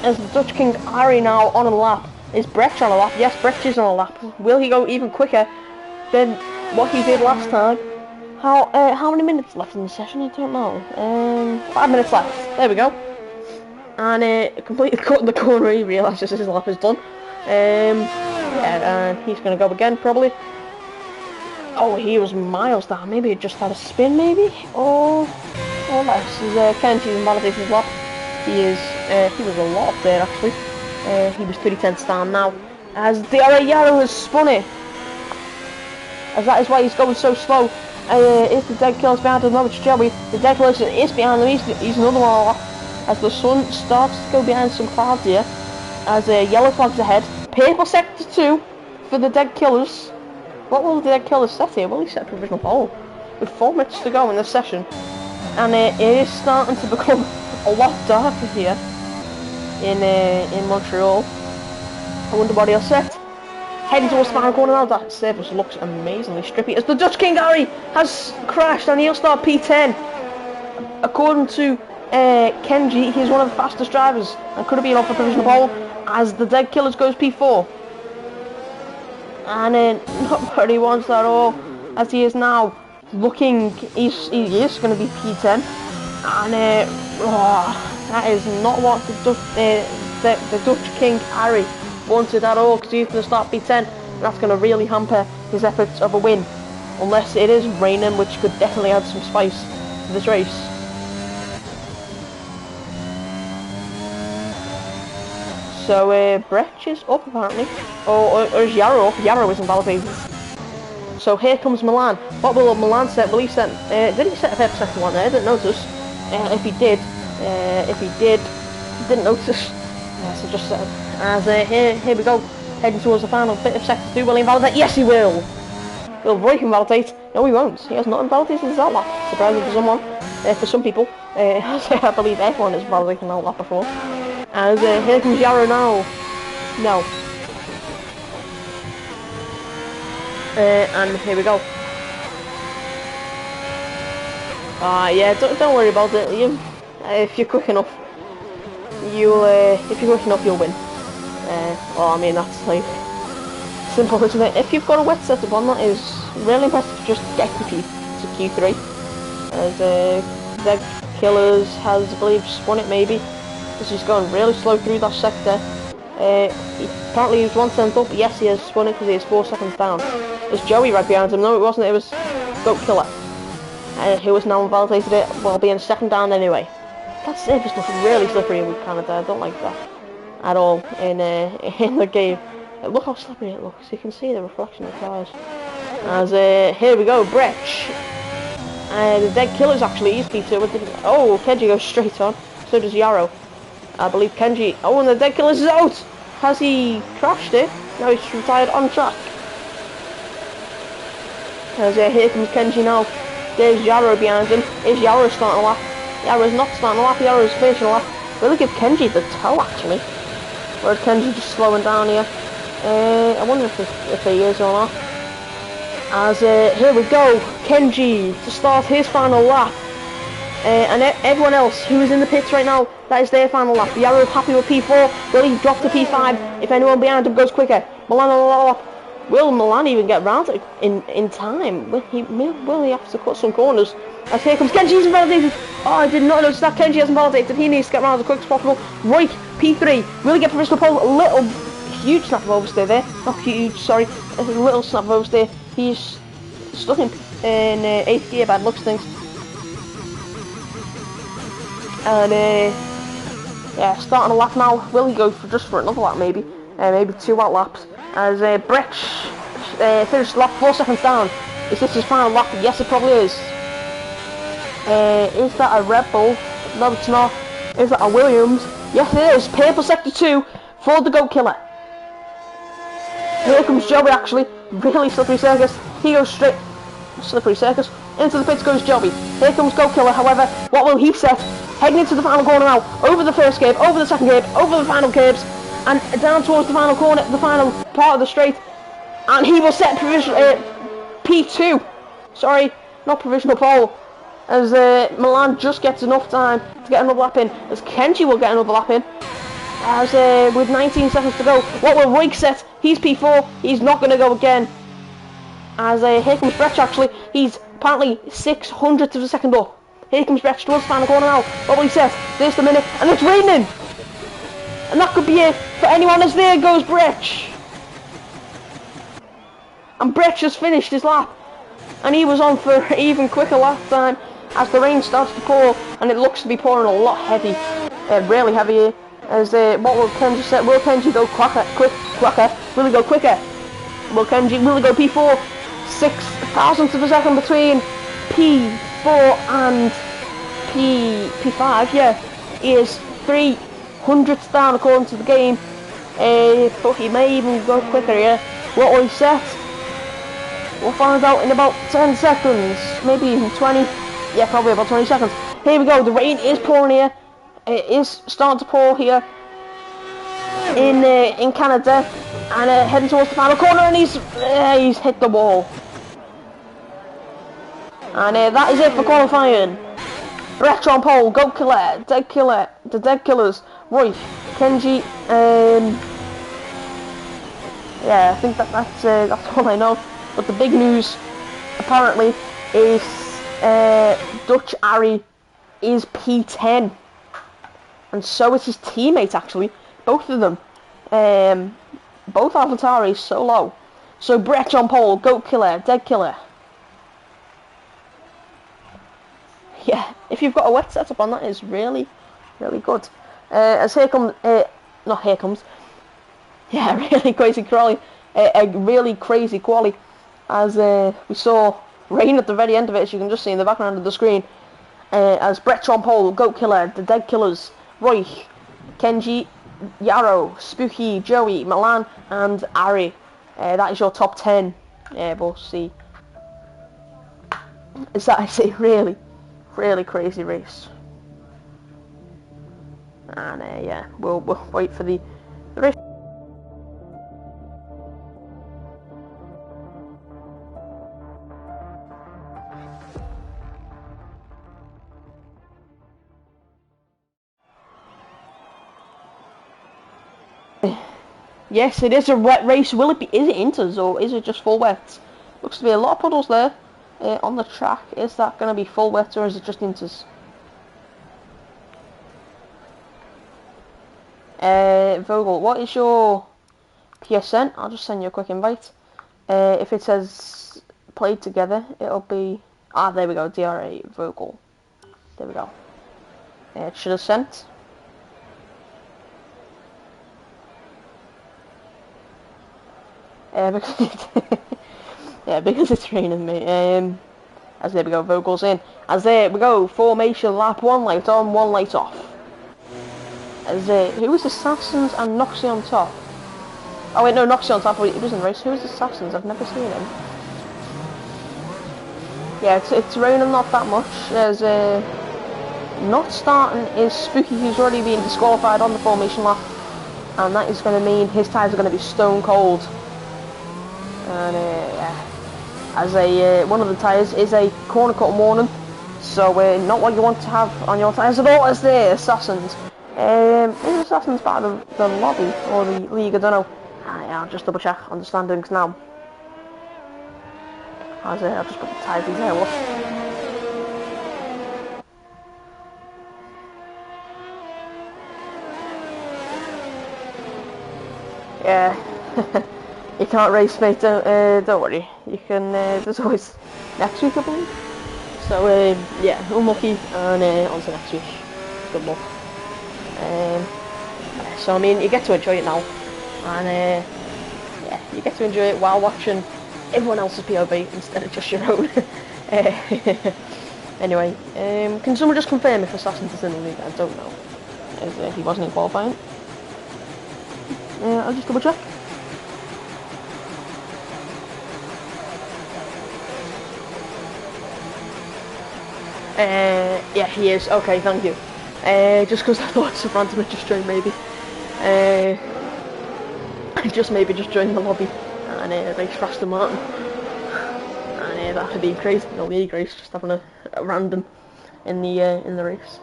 As the Dutch King Ari now on a lap. Is Brecht on a lap? Yes, Brecht is on a lap. Will he go even quicker than what he did last time? How many minutes left in the session? I don't know. 5 minutes left. There we go. And completely cut the corner. He realises his lap is done. Yeah, and he's going to go again probably. Oh, he was miles down. Maybe he just had a spin, maybe, or less. As Kenji's invalidated his lap. He was a lot up there actually. He was 30 tenths down now. As DRA Yarrow has spun it. As that is why he's going so slow. Is the Dead Killers behind him? No, it's Joey. The Dead Killers is behind him. He's another one. As the sun starts to go behind some clouds here. As yellow flags ahead. Purple sector 2 for the Dead Killers. What will the Dead Killers set here? Will he set provisional pole? With 4 minutes to go in this session. And it is starting to become a lot darker here in Montreal. I wonder what he'll set. Heading towards the final corner now. That surface looks amazingly strippy. As the Dutch King Harry has crashed and he'll start P10. According to Kenji, he's one of the fastest drivers and could have been off for provisional pole. As the Dead Killers goes P4. And not what he wants at all. As he is now looking, he is going to be P10, and that is not what the Dutch King Harry wanted at all, because he's going to start P10, and that's going to really hamper his efforts of a win, unless it is raining, which could definitely add some spice to this race. So Brecht is up apparently, or is Yarrow up? Yarrow is invalidated. So here comes Milan. What will Milan set? Will he set? Did he set a second one there? I didn't notice. If he did, didn't notice. So just set it. As here we go, heading towards the final bit of sector 2. Will he invalidate? Yes, he will. Will Roy invalidate? No, he won't. He has not invalidated that lap. Surprising for someone. For some people, I believe everyone has invalidated that lap before. As here comes Yarrow now. No. And here we go. Yeah, don't worry about it. If you're quick enough, you'll win. Well, I mean, that's like simple, isn't it? If you've got a wet setup on, that is really impressive. Just get to Q3. As Zeg Killers has, I believe, spun it maybe. Because he's going really slow through that sector. Apparently he was 1 cent up. Yes, he has spun it because he is 4 seconds down. There's Joey right behind him. No, it wasn't. It was Goat Killer, who has now invalidated it while being 2nd down anyway. That surface looks really slippery with Canada. I don't like that at all in the game. Look how slippery it looks. You can see the reflection of the cars. As here we go, Brecht. The Dead Killers actually, he's P2. Oh, Kenji goes straight on. So does Yarrow. I believe Kenji. Oh, and the Dead Killers is out! Has he crashed it? No, he's retired on track. As here comes Kenji now. There's Yarrow behind him. Is Yarrow starting a lap? Yarrow's not starting a lap. Yarrow's finishing a lap. Really give Kenji the toe, actually. Or is Kenji just slowing down here? I wonder if he is or not. As here we go. Kenji to start his final lap. And everyone else who is in the pits right now, that is their final lap. Yarrow happy with P4. Will he drop to P5 if anyone behind him goes quicker? Milan on the lap. Will Milan even get round it in time? Will he have to cut some corners? As here comes Kenji, he's invalidated. Oh, I did not notice that Kenji has invalidated. He needs to get round as quick as possible. Roy, P3. Will he get provisional pole? A little, huge snap of oversteer there. Not huge, sorry. A little snap of oversteer. He's stuck in 8th gear, bad looks things. And yeah, starting a lap now. Will he go just for another lap maybe? Maybe 2 out laps. As Brecht finished lap 4 seconds down. Is this his final lap? Yes, it probably is. Is that a Red Bull? No, it's not. Is that a Williams? Yes, it is. Purple sector 2 for the Goat Killer. Here comes Joey actually. Really slippery circus. He goes straight. Slippery circus. Into the pits goes Joey. Here comes Goat Killer. However, what will he set? Heading into the final corner now. Over the first curb, over the second curb, over the final curbs, and down towards the final corner, the final part of the straight. And he will set provisional P2. Sorry, not provisional pole. As Milan just gets enough time to get another lap in. As Kenji will get another lap in. As with 19 seconds to go. What will Roig set? He's P4. He's not going to go again. As here comes Brecht actually. He's apparently 600th of a second up. Here comes Brecht towards the final corner now. What will he set? There's the minute. And it's raining! And that could be it for anyone as there goes Brecht. And Brecht just finished his lap. And he was on for even quicker lap time as the rain starts to pour. And it looks to be pouring a lot heavy. Really heavy here. As what will Kenji set? Will Kenji go quicker? Will he go quicker? Will he go P4? 6,000th of a second between P4 and P5, yeah. He is 300th down according to the game. But he may even go quicker here. What will he set? We'll find out in about 10 seconds. Maybe even 20. Yeah, probably about 20 seconds. Here we go. The rain is pouring here. It is starting to pour here in Canada. And heading towards the final corner, and he's hit the wall. And that is it for qualifying. Brecht on pole, Goat Killer, Dead Killer, the Dead Killers, Roy, Kenji, yeah, I think that's all I know. But the big news, apparently, is Dutch Ari is P10, and so is his teammate actually. Both of them, both AlphaTauris so low. So Brett on pole, goat killer, dead killer. Yeah, if you've got a wet setup on, that is really, really good. As here comes, not here comes. Yeah, really crazy quali, a really crazy quali. As we saw rain at the very end of it, as you can just see in the background of the screen. As Brett on pole, goat killer, the dead killers, Roy, Kenji, Yarrow, Spooky, Joey, Milan, and Ari. That is your top 10. We'll see. Is that a really, really crazy race? And yeah, we'll wait for the race. Yes, it is a wet race. Will it be? Is it inters or is it just full wet? Looks to be a lot of puddles there on the track. Is that going to be full wet or is it just inters? Vogel, what is your PSN? I'll just send you a quick invite. If it says played together, it'll be... Ah, there we go, DRA Vogel. There we go. It should have sent. Because it's raining, mate. As there we go, Vogel's in. As there we go, formation lap, 1 light on, 1 light off. As who is Assassins and Noxie on top? Oh wait, no, Noxie on top, but it was in the race. Who is Assassins? I've never seen him. Yeah, it's raining not that much. There's not starting is Spooky, who's already been disqualified on the formation lap. And that is going to mean his tyres are going to be stone cold. And yeah, as one of the tyres is a corner cut warning, so not what you want to have on your tyres at all. As the Assassins, is Assassins part of the lobby or the league? I don't know. Yeah, I'll just double check on the standings now. As I'll just put the tyre detail up. Yeah. You can't race, mate, don't worry. You can, there's always next week, I believe. So, yeah, unlucky, and on to next week. Good luck. So, I mean, you get to enjoy it now. And, yeah, you get to enjoy it while watching everyone else's POV instead of just your own. Anyway, can someone just confirm if Assassin's is in the league? I don't know. As he wasn't in qualifying. I'll just double check. Yeah, he is. Okay, thank you. Just because I thought some random had just joined, maybe. Just joined the lobby and race for Aston Martin. And that would be crazy. No, really crazy, just having a random in the race.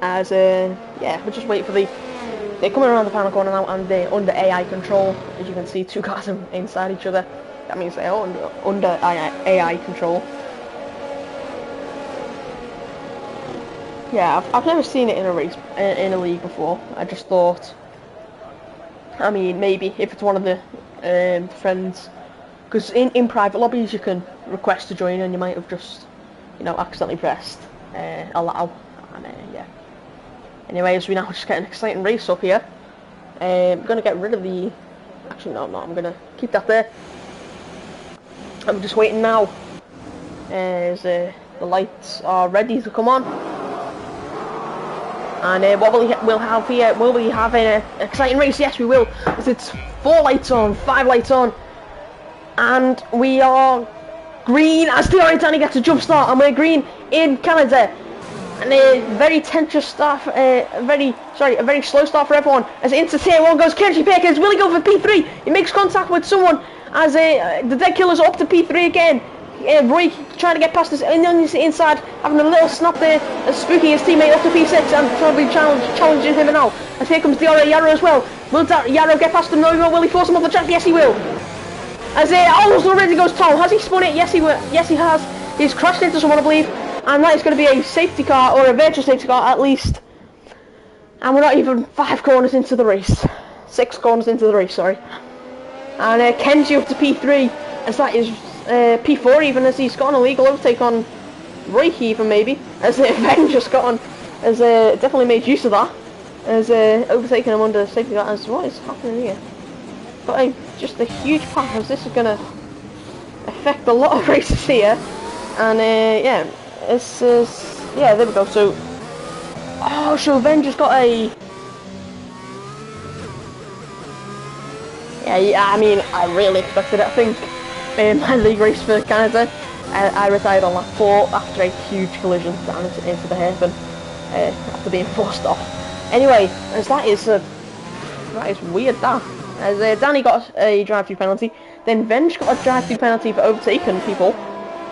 As yeah, we'll just wait for the. They're coming around the final corner now, and they're under AI control. As you can see, 2 cars inside each other. That means they are under AI control. Yeah, I've never seen it in a race, in a league before. I just thought, I mean, maybe if it's one of the friends, because in private lobbies you can request to join, and you might have just, you know, accidentally pressed allow, and yeah. Anyways, we now just get an exciting race up here. I'm gonna get rid of the. Actually, no, I'm not. I'm gonna keep that there. I'm just waiting now. As the lights are ready to come on. And what we'll have here, will we have an exciting race? Yes, we will. Because it's 4 lights on, 5 lights on. And we are green as the Orange Danny gets a jump start. And we're green in Canada. And a very tensive start, a very slow start for everyone. As into tier 1 goes Kenji Pickers. Will he go for P3? He makes contact with someone. As the dead killers are up to P3 again. Roy trying to get past us on the inside, having a little snap there, as Spooky his teammate up to P6 and probably challenging him now. As here comes DRA Yarrow as well. Will Yarrow get past him? No, will he force him off the track? Yes, he will. As almost already goes Tom. Has he spun it? Yes, he has. He's crashed into someone, I believe. And that is going to be a safety car, or a virtual safety car at least. And we're not even 5 corners into the race. 6 corners into the race, sorry. And Kenji up to P3, as that is P4 even, as he's got an illegal overtake on Royke even maybe. As Ben just got on, has definitely made use of that. As overtaken him under safety car. As what is happening here? Got just a huge path, as this is going to affect a lot of races here. And yeah. This is, yeah, there we go. So, oh, so Ben just got a, yeah, I mean, I really expected it. I think in my league race for Canada, I retired on lap 4 after a huge collision down into the hairpin, after being forced off. Anyway, as that is weird, that. As Danny got a drive-through penalty, then Venj got a drive-through penalty for overtaking people.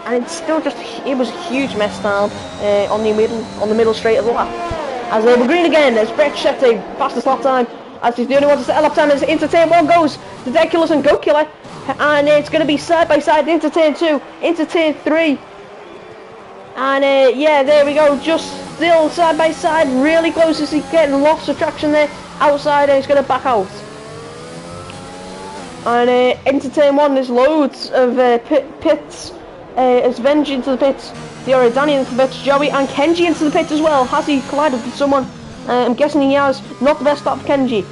And it's still just, it was a huge mess down on the middle straight of the lap. As we're green again, as Brett set a fastest lap time, as he's the only one to set a lap time, as into turn 1 goes the Dead Killers and Go Killer, and it's going to be side by side into turn 2, into turn 3, and yeah, there we go, just still side by side, really close as he's getting lots of traction there, outside, and he's going to back out. And into turn 1, there's loads of pits. As Venj into the pits, DRA Danny into the pits, Joey and Kenji into the pits as well. Has he collided with someone? I'm guessing he has. Not the best start for Kenji.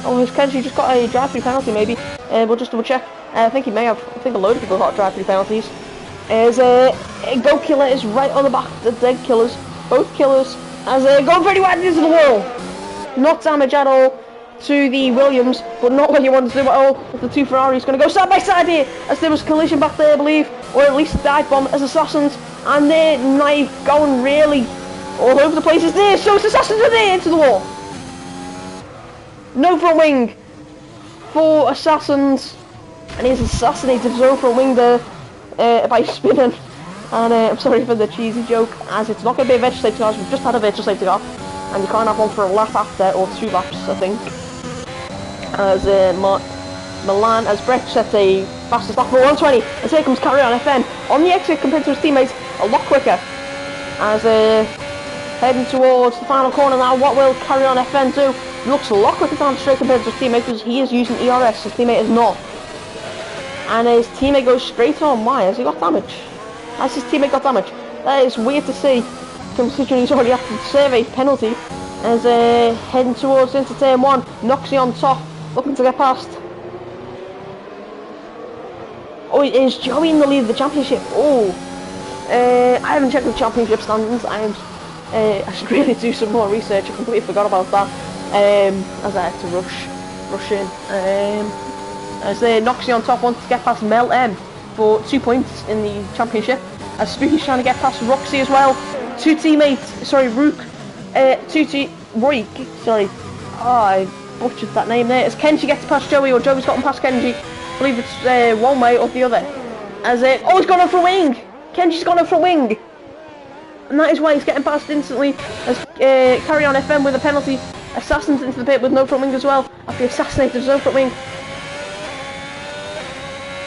Oh, has Kenji just got a drive-through penalty maybe? We'll just double check. I think he may have. I think a load of people got drive-through penalties. As Go Killer is right on the back of the Dead Killers. Both killers. As going very wide into the wall. Not damage at all to the Williams, but not what you want to do at all. The 2 Ferraris going to go side by side here, as there was collision back there, I believe, or at least a dive bomb as Assassins, and they're now going really all over the place. Is there, so it's Assassins are there into the wall. No front wing for Assassins, and he's assassinated his own front wing there by spinning. And I'm sorry for the cheesy joke, as it's not going to be a virtual safety car. We've just had a virtual safety car, and you can't have one for a lap after, or 2 laps, I think. As Milan, as Brett set a fastest lap for 120, and here comes Carry On FN on the exit compared to his teammates, a lot quicker. As heading towards the final corner now, what will Carry On FN do? He looks a lot quicker down the straight compared to his teammate, because he is using ERS, his teammate is not. And his teammate goes straight on. Why? Has he got damage? Has his teammate got damage? That is weird to see, considering he's already had to serve a penalty. As heading towards into turn 1, Noxie on top, looking to get past. Oh, it is Joey in the lead of the championship. Oh, I haven't checked the championship standings. I should really do some more research. I completely forgot about that. As I had to rush in. As Noxie on top wants to get past Mel M for 2 points in the championship. As Spooky's trying to get past Roxy as well. 2 teammates, sorry, Rook. Royke, sorry. Oh, I butchered that name there. As Kenji gets past Joey, or Joey's gotten past Kenji. I believe it's one way or the other. As oh, he's gone up for a wing. Kenji's gone up for a wing. And that is why he's getting past instantly. As Carry On FM with a penalty. Assassins into the pit with no front wing as well. After he assassinated his own front wing.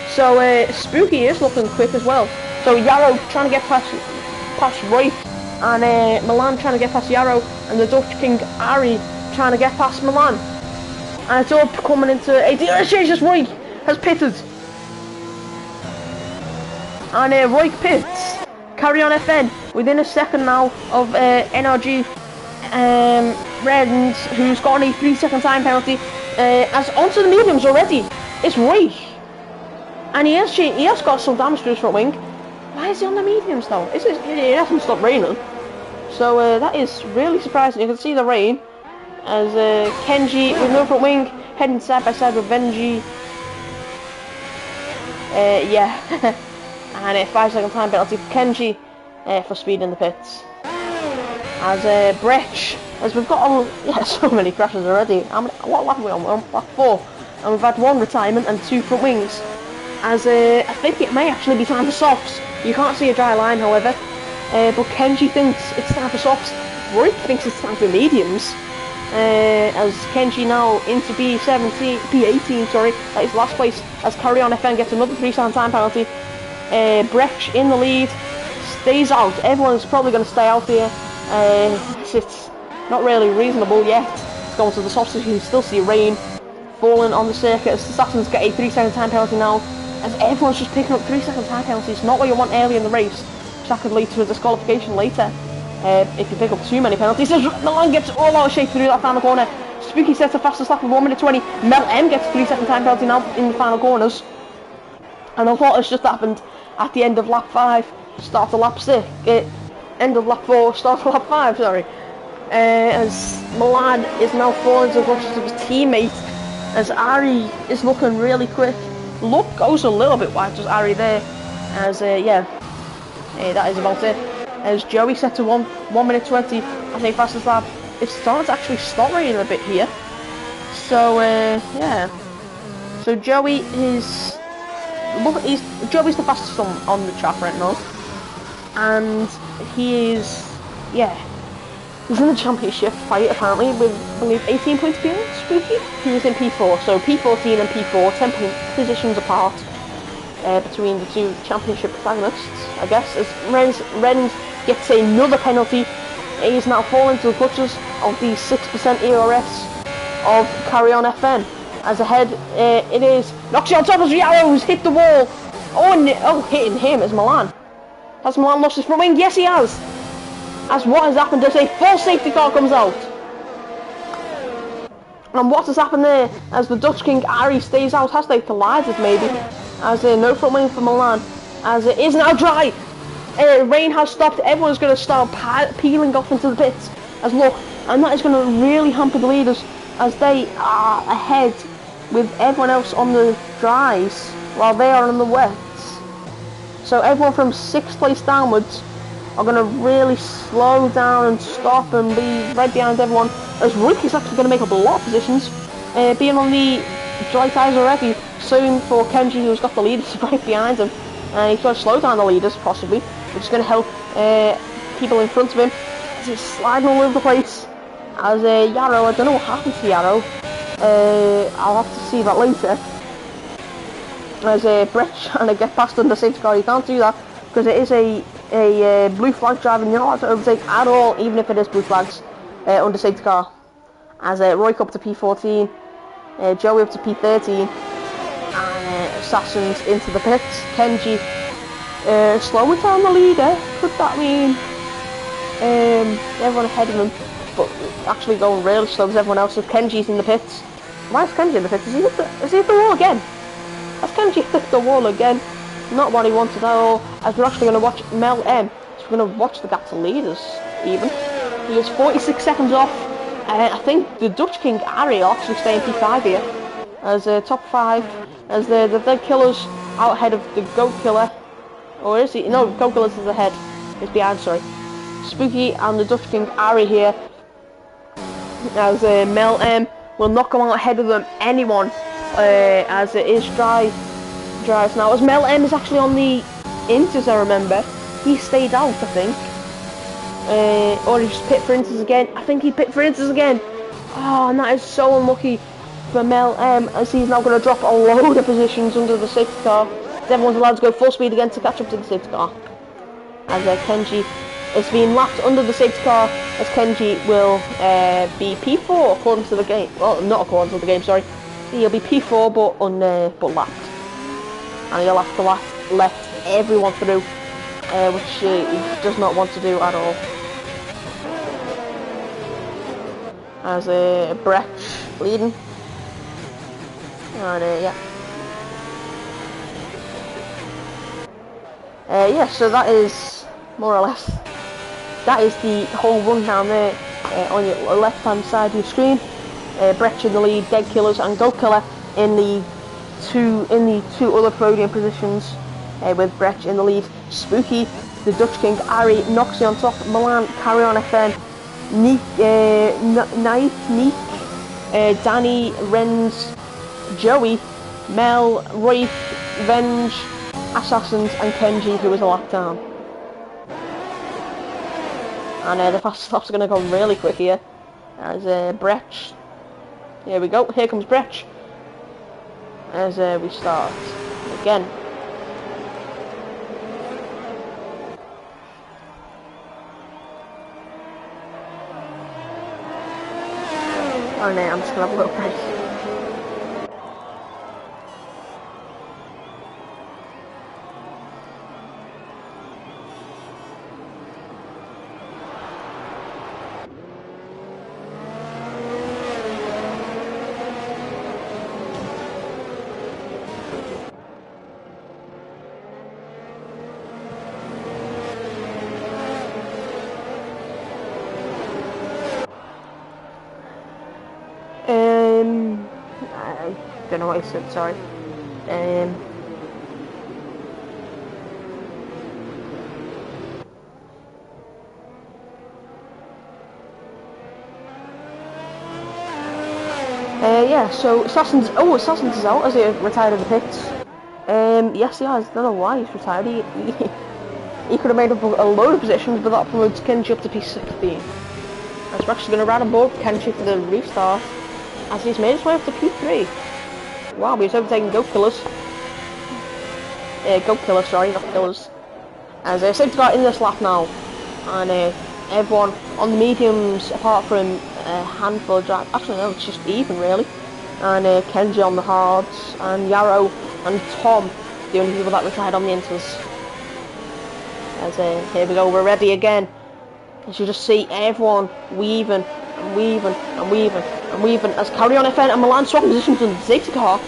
So Spooky is looking quick as well. So Yarrow trying to get past Royke. And Milan trying to get past Yarrow, and the Dutch King Ari trying to get past Milan. And it's all coming into a DRA as Royke has pitted. And Royke pits. Carry On FN within a second now of NRG Reds, who's got a 3-second time penalty. As onto the mediums already, it's Royke. And he has got some damage to his front wing. Why is he on the mediums though? It hasn't stopped raining. So that is really surprising. You can see the rain. As Kenji with no front wing heading side by side with Venji. Yeah. And a 5-second time penalty for Kenji for speed in the pits. As Brecht, as we've got so many crashes already. What lap are we on? We're on lap 4. And we've had 1 retirement and 2 front wings. As I think it may actually be time for softs. You can't see a dry line, however. But Kenji thinks it's time for softs. Royke thinks it's time for mediums. as Kenji now into P18, sorry, that is last place, as Carry On FN gets another 3-second time penalty. Brecht in the lead, stays out. Everyone's probably going to stay out here. It's not really reasonable yet. It's going to the soft, so you can still see rain falling on the circuit as the Assassins get a 3-second time penalty now, as everyone's just picking up 3-second time penalties. Not what you want early in the race, which that could lead to a disqualification later. If you pick up too many penalties, as Milan gets all out of shape through that final corner. Spooky sets the fastest lap with 1 minute 20. Mel M gets a 3-second time penalty now in the final corners. And I thought it's just happened at the end of lap 5, start of lap 6. End of lap 4, start of lap 5, sorry. As Milan is now falling to the clutches of his teammate, as Ari is looking really quick. Look goes a little bit wide, just Ari there. As that is about it. As Joey set to 1 minute 20 as a fastest lap. It's starting to actually stop raining a bit here. So yeah. So Joey is Joey's the fastest on the track right now, and he is he's in the championship fight apparently with I believe 18 points behind Spooky, who is in P4. So P14 and P4, 10 positions apart between the two championship protagonists, I guess. As Renz gets another penalty, he is now falling to the clutches of the 6% ERS of Carry On FN. As ahead, it is Noxie on top as Yarrow has hit the wall. Oh, hitting him is Milan. Has Milan lost his front wing? Yes, he has. As what has happened as a full safety car comes out. And what has happened there as the Dutch King Ari stays out? Has they collided maybe? As no front wing for Milan. As it is now dry. Rain has stopped. Everyone's going to start peeling off into the pits. As look, and that is going to really hamper the leaders as they are ahead with everyone else on the dries while they are on the wets. So everyone from 6th place downwards are going to really slow down and stop and be right behind everyone, as Rook is actually going to make up a lot of positions, being on the dry tyres already. Soon for Kenji, who's got the leaders right behind him, he's going to slow down the leaders possibly, which is going to help people in front of him. He's sliding all over the place. As Yarrow, I don't know what happened to Yarrow. I'll have to see that later. As Brett trying to get past under safety car, you can't do that because it is a blue flag driving. You're not allowed to overtake at all, even if it is blue flags under safety car. As Royk up to P14, Joey up to P13, and Assassins into the pits. Kenji slowing down the leader. Could that mean everyone ahead of him, but actually going really slow as everyone else? If Kenji's in the pits, why is Kenji in the pits? Is he at the wall again? Has Kenji hit the wall again? Not what he wanted at all. As we're actually going to watch Mel M, so we're going to watch the gap to leaders even. He is 46 seconds off. I think the Dutch King Ari will actually stay in P5 here as top 5, as the Dead Killer's out ahead of the Goat Killer. Or is he? No, Goat Killer's is ahead. He's behind, sorry. Spooky and the Dutch King Ari here, as Mel M will not come out ahead of them anyone, as it is drives now. As Mel M is actually on the Inters, I remember. He stayed out, I think. Or he just pit for Inters again. I think he pit for Inters again. Oh, and that is so unlucky for Mel M, as he's now going to drop a load of positions under the safety car. Everyone's allowed to go full speed again to catch up to the safety car. As Kenji is being lapped under the safety car, as Kenji will be P4 according to the game. Well, not according to the game, sorry. He'll be P4 but lapped. And he'll have to let everyone through, which he does not want to do at all. As Brecht leading. And yeah, so that is more or less, that is the whole rundown there on your left hand side of your screen. Brecht in the lead, Dead Killers and Goat Killer in the two other podium positions, with Brecht in the lead. Spooky, the Dutch King Ari, Noxie on top, Milan, Carry On FN, Nick, Danny, Renz, Joey, Mel, Roy, Venge, Assassins and Kenji, who was a lap down. And the fast laps are going to go really quick here. As Brecht. Here we go. Here comes Brecht. As we start again. Oh no, I'm just gonna have a little break. I don't know what I said, sorry. Yeah, so Assassin's is out as he retired in the pits. Yes he has, I don't know why he's retired. He could have made up a load of positions, but that promotes Kenji up to P16. As we're actually going to run on board Kenji for the restart, as he's made his way up to P3. Wow, he's overtaking Goat Killers. Goat Killers, sorry, not Killers. As safety car in this lap now, and everyone on the mediums, apart from a handful of drivers, actually no, it's just even really, and Kenji on the hards, and Yarrow and Tom, the only people that retired on the inters. As here we go, we're ready again. As you just see everyone weaving and weaving and weaving and weaving as Carry On FN and Milan swap positions in the safety car,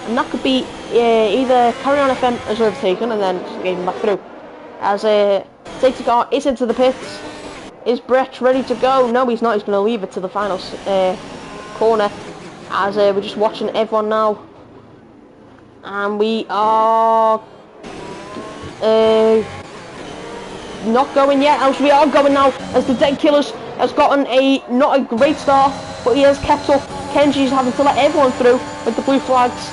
and that could be either Carry On FN is overtaken and then gave him back through. As safety car is into the pits. Is Brecht ready to go? No, he's not. He's going to leave it to the final corner. As we're just watching everyone now, and we are not going yet. As we are going now, as the Dead Killers has gotten not a great start, but he has kept up. Kenji's having to let everyone through with the blue flags,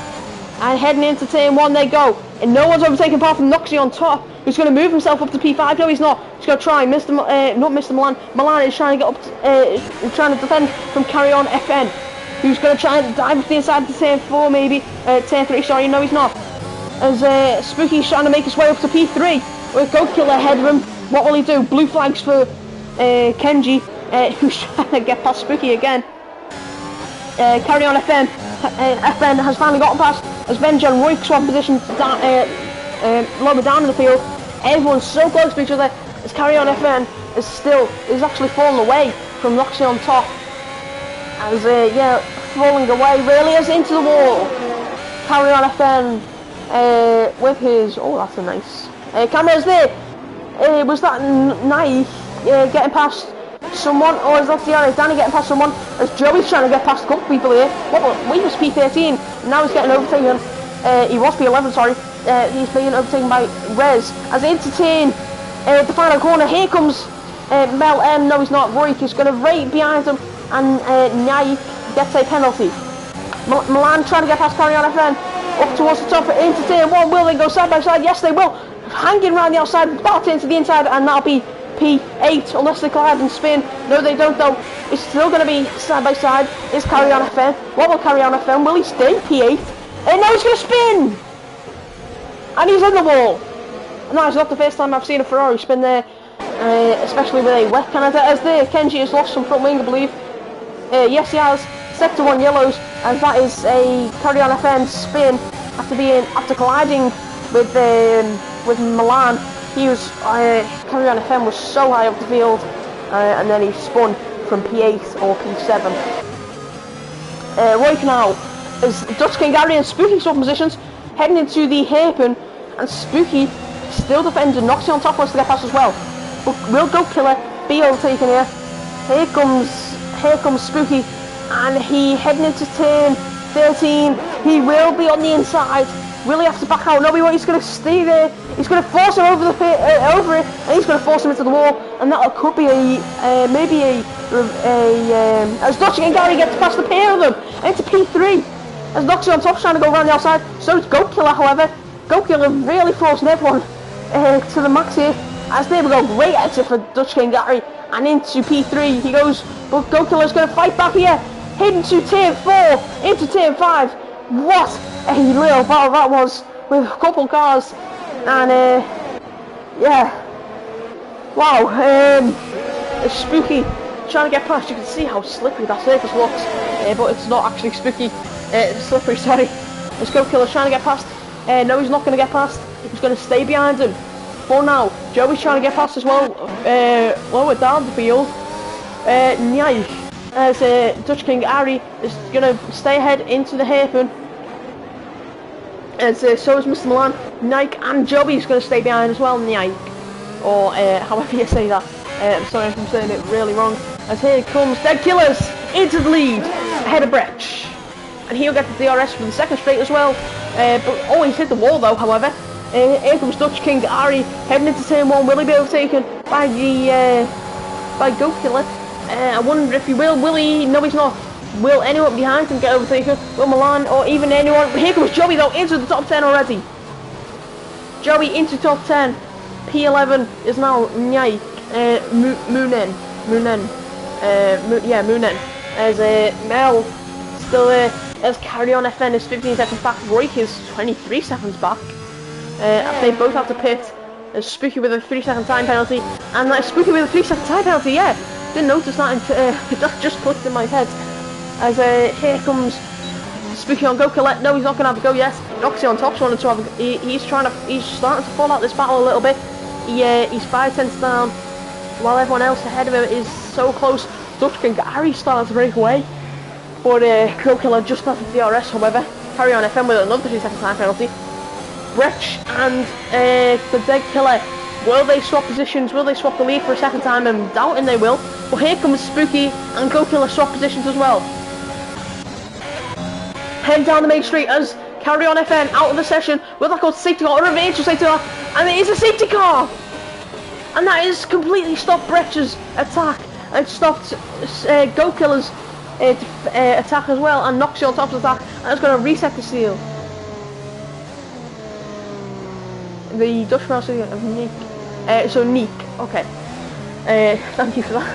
and heading into turn 1 they go, and no one's overtaken apart from Noxie on top, who's going to move himself up to P5. No, he's not. He's going to try. Not Mr. Milan. Milan is trying to get up, trying to defend from Carry On FN, who's going to try and dive up the inside to turn 4, maybe turn 3. Sorry, no, he's not. As Spooky's trying to make his way up to P3 with Goat Killer ahead of him. What will he do? Blue flags for Kenji, who's trying to get past Spooky again. Carry On FN. FN has finally gotten past as Benji and Roy swap position lower down in the field. Everyone's so close to each other as Carry On FN is actually falling away from Roxy on top. As yeah, falling away really as into the wall. Carry On FN with his that's a nice cameras there. Was that Nike getting past someone, or is that DRA Danny getting past someone? As Joey's trying to get past a couple people here. We was P13, now he's getting overtaken. He was P11, sorry. He's being overtaken by Rez. As they entertain the final corner, here comes Mel M. No, he's not. Roik is going to right behind him, and Nike gets a penalty. Milan trying to get past Carry On FN up towards the top for entertain 1. Will they go side by side? Yes, they will. Hanging around the outside, back into the inside, and that'll be P8 unless they collide and spin. No, they don't though. It's still going to be side by side. Is Carry On FN? What will Carry On FN? Will he stay P8? And now he's going to spin! And he's in the wall. No, it's not the first time I've seen a Ferrari spin there, especially with a wet Canada. As there, Kenji has lost some front wing, I believe. Yes, he has. Sector 1 yellows, and that is a Carry On FN spin after colliding with Milan. He was Carry On FM was so high up the field, and then he spun from P8 or P7. Right now is Dutch King Gary and Spooky swap positions, heading into the hairpin, and Spooky still defending. Noxie on top wants to get past as well, but will Goat Killer be overtaken here? Here comes Spooky, and he heading into turn 13. He will be on the inside. Will he have to back out? No, he's going to stay there. He's going to force him over it, and he's going to force him into the wall, and that could be as Noxie and Gary gets past the pair of them into P3. As Noxie on top trying to go around the outside, so is Goat Killer. However, Goat Killer really forcing everyone to the max here, As there we go, great exit for Dutch King Gary, and into P3 he goes, but Go Killer's going to fight back here, into Tier 4, into Tier 5, what a little battle that was, with a couple cars, and yeah, wow, it's spooky, trying to get past. You can see how slippery that surface looks, but it's not actually spooky, it's slippery, sorry. Let's Go Killer's trying to get past, no he's not going to get past, he's going to stay behind him. For now, Joey's trying to get past as well, lower down the field. Nyaik, as Dutch King Ari is going to stay ahead into the hairpin. As so is Mr. Milan. Nyaik and Joey's going to stay behind as well, Nyaik. Or however you say that. I'm sorry if I'm saying it really wrong. As here comes Dead Killers into the lead, ahead of Brecht. And he'll get the DRS for the second straight as well. But he's hit the wall though, however. Here comes Dutch King Ari heading into turn 1. Will he be overtaken by the by Go Killer? I wonder if he will. Will he? No, he's not. Will anyone behind him get overtaken? Will Milan or even anyone? Here comes Joey though into the top 10 already. Joey into top 10. P11 is now Nyaik. Moonen. As Mel still there. As Carry On FN is 15 seconds back. Roik is 23 seconds back. They both have to pit. Spooky with a 3-second time penalty, and Spooky with a 3-second time penalty. Yeah, didn't notice that. That just clicked in my head. As here comes Spooky on Go Killer. No, he's not going to have a go yet. Noxy on top's wanted to have. He's starting to fall out this battle a little bit. He's 5 tenths down, while everyone else ahead of him is so close. Dutch King Gary starting to break away, but Go Killer just got the DRS. However, Carry On FM with another 3-second time penalty. Brecht and the Dead Killer, will they swap positions? Will they swap the lead for a second time? I'm doubting they will. But here comes Spooky and Go Killer swap positions as well. Head down the main street as Carry On FN out of the session. Will that go to safety car or a virtual safety car? And it is a safety car! And that is completely stopped Brecht's attack. And stopped Go Killer's attack as well. And knocks you on top of the attack. And it's going to reset the seal. The Dutch pronunciation of Nick. So Nick, okay. Thank you for that.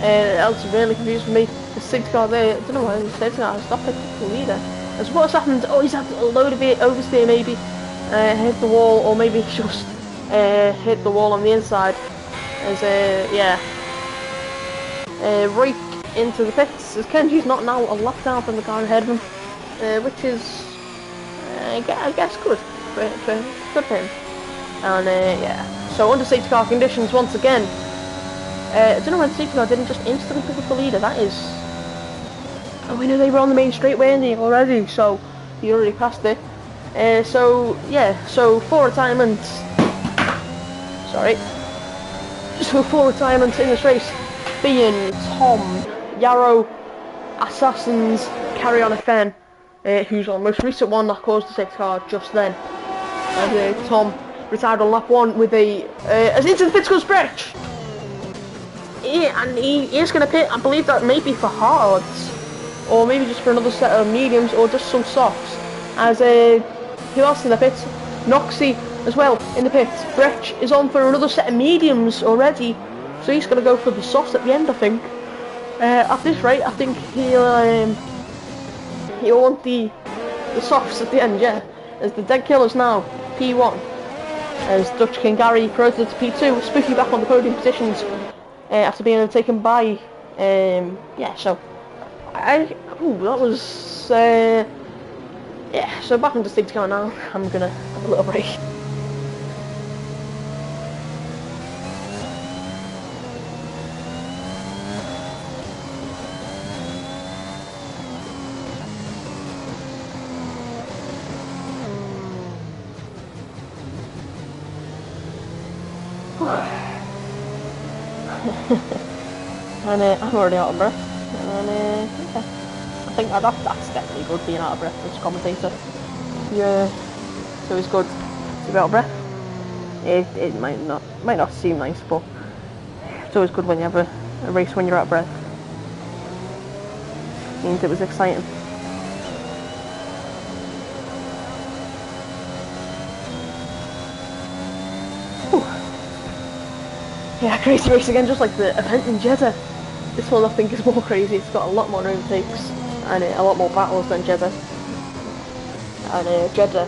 That was really confused for me. The safety car there, I don't know why the safety car has stopped the leader. As what's happened? Oh, he's had a load of it oversteer maybe. Hit the wall, or maybe just hit the wall on the inside. As yeah. Right into the pits. As Kenji's not now a lap down from the car ahead of him, which is I guess good. Good for him. And yeah, so under safety car conditions once again. I don't know why the safety car didn't just instantly pick up the leader. That is, oh, we knew they were on the main straight, weren't they, already? So he already passed it. So yeah, so 4 retirements. Sorry. So 4 retirements in this race, being Tom, Yarrow, Assassins, Carry On FN. Who's on the most recent one that caused the safety car just then. And Tom retired on lap 1 with a as into the pit goes Brecht. And he is going to pit. I believe that maybe for hards, or maybe just for another set of mediums, or just some softs. As who else in the pit? Noxy as well in the pit. Brecht is on for another set of mediums already, so he's going to go for the softs at the end, I think. At this rate, I think he'll want the softs at the end, yeah. As the Dead Killers now, P1. As Dutch King Gary promoted to P2, Spooky back on the podium positions after being overtaken by, yeah, so, that was, yeah, so back into safety car now. I'm gonna have a little break. And I'm already out of breath, and yeah, I think that's definitely good, being out of breath as a commentator. Yeah, so it's good to be out of breath. It might not seem nice, but it's always good when you have a race when you're out of breath. It means it was exciting. Yeah, crazy race again, just like the event in Jeddah. This one I think is more crazy. It's got a lot more overtakes and a lot more battles than Jeddah. And Jeddah,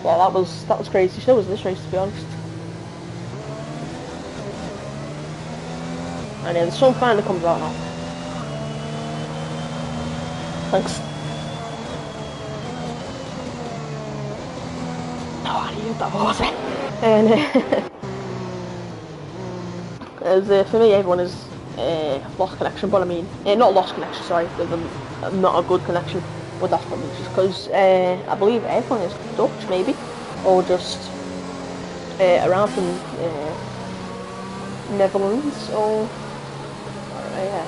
well, that was crazy. So was this race, to be honest. And the sun finally comes out now. Thanks. Oh, I needed that water. And as for me, everyone is lost connection, but I mean, not lost connection, sorry, not a good connection, but that's probably just because I believe everyone is Dutch, maybe, or just around from Netherlands, or yeah.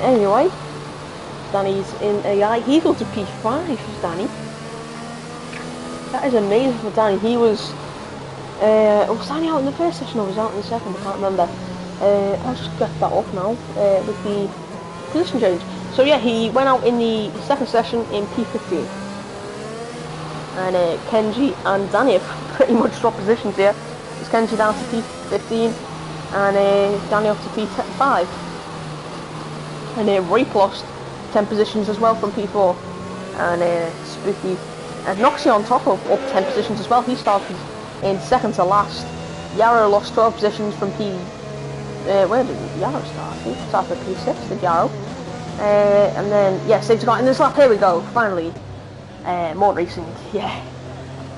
Anyway, Danny's in AI. He got to P5, Danny. That is amazing for Danny. He was Danny out in the first session or was out in the second? I can't remember. I'll just get that up now with the position change. So yeah, he went out in the second session in P15. And Kenji and Danny have pretty much dropped positions here. It's Kenji down to P15 and Danny up to P5. And Reap lost 10 positions as well from P4. And Spooky and Noxie on top of up 10 positions as well. He started in second to last. Yarrow lost 12 positions from where did Yarrow start? He started at P6, did Yarrow. And then, yeah, safety car in this lap. Here we go, finally. More racing, yeah.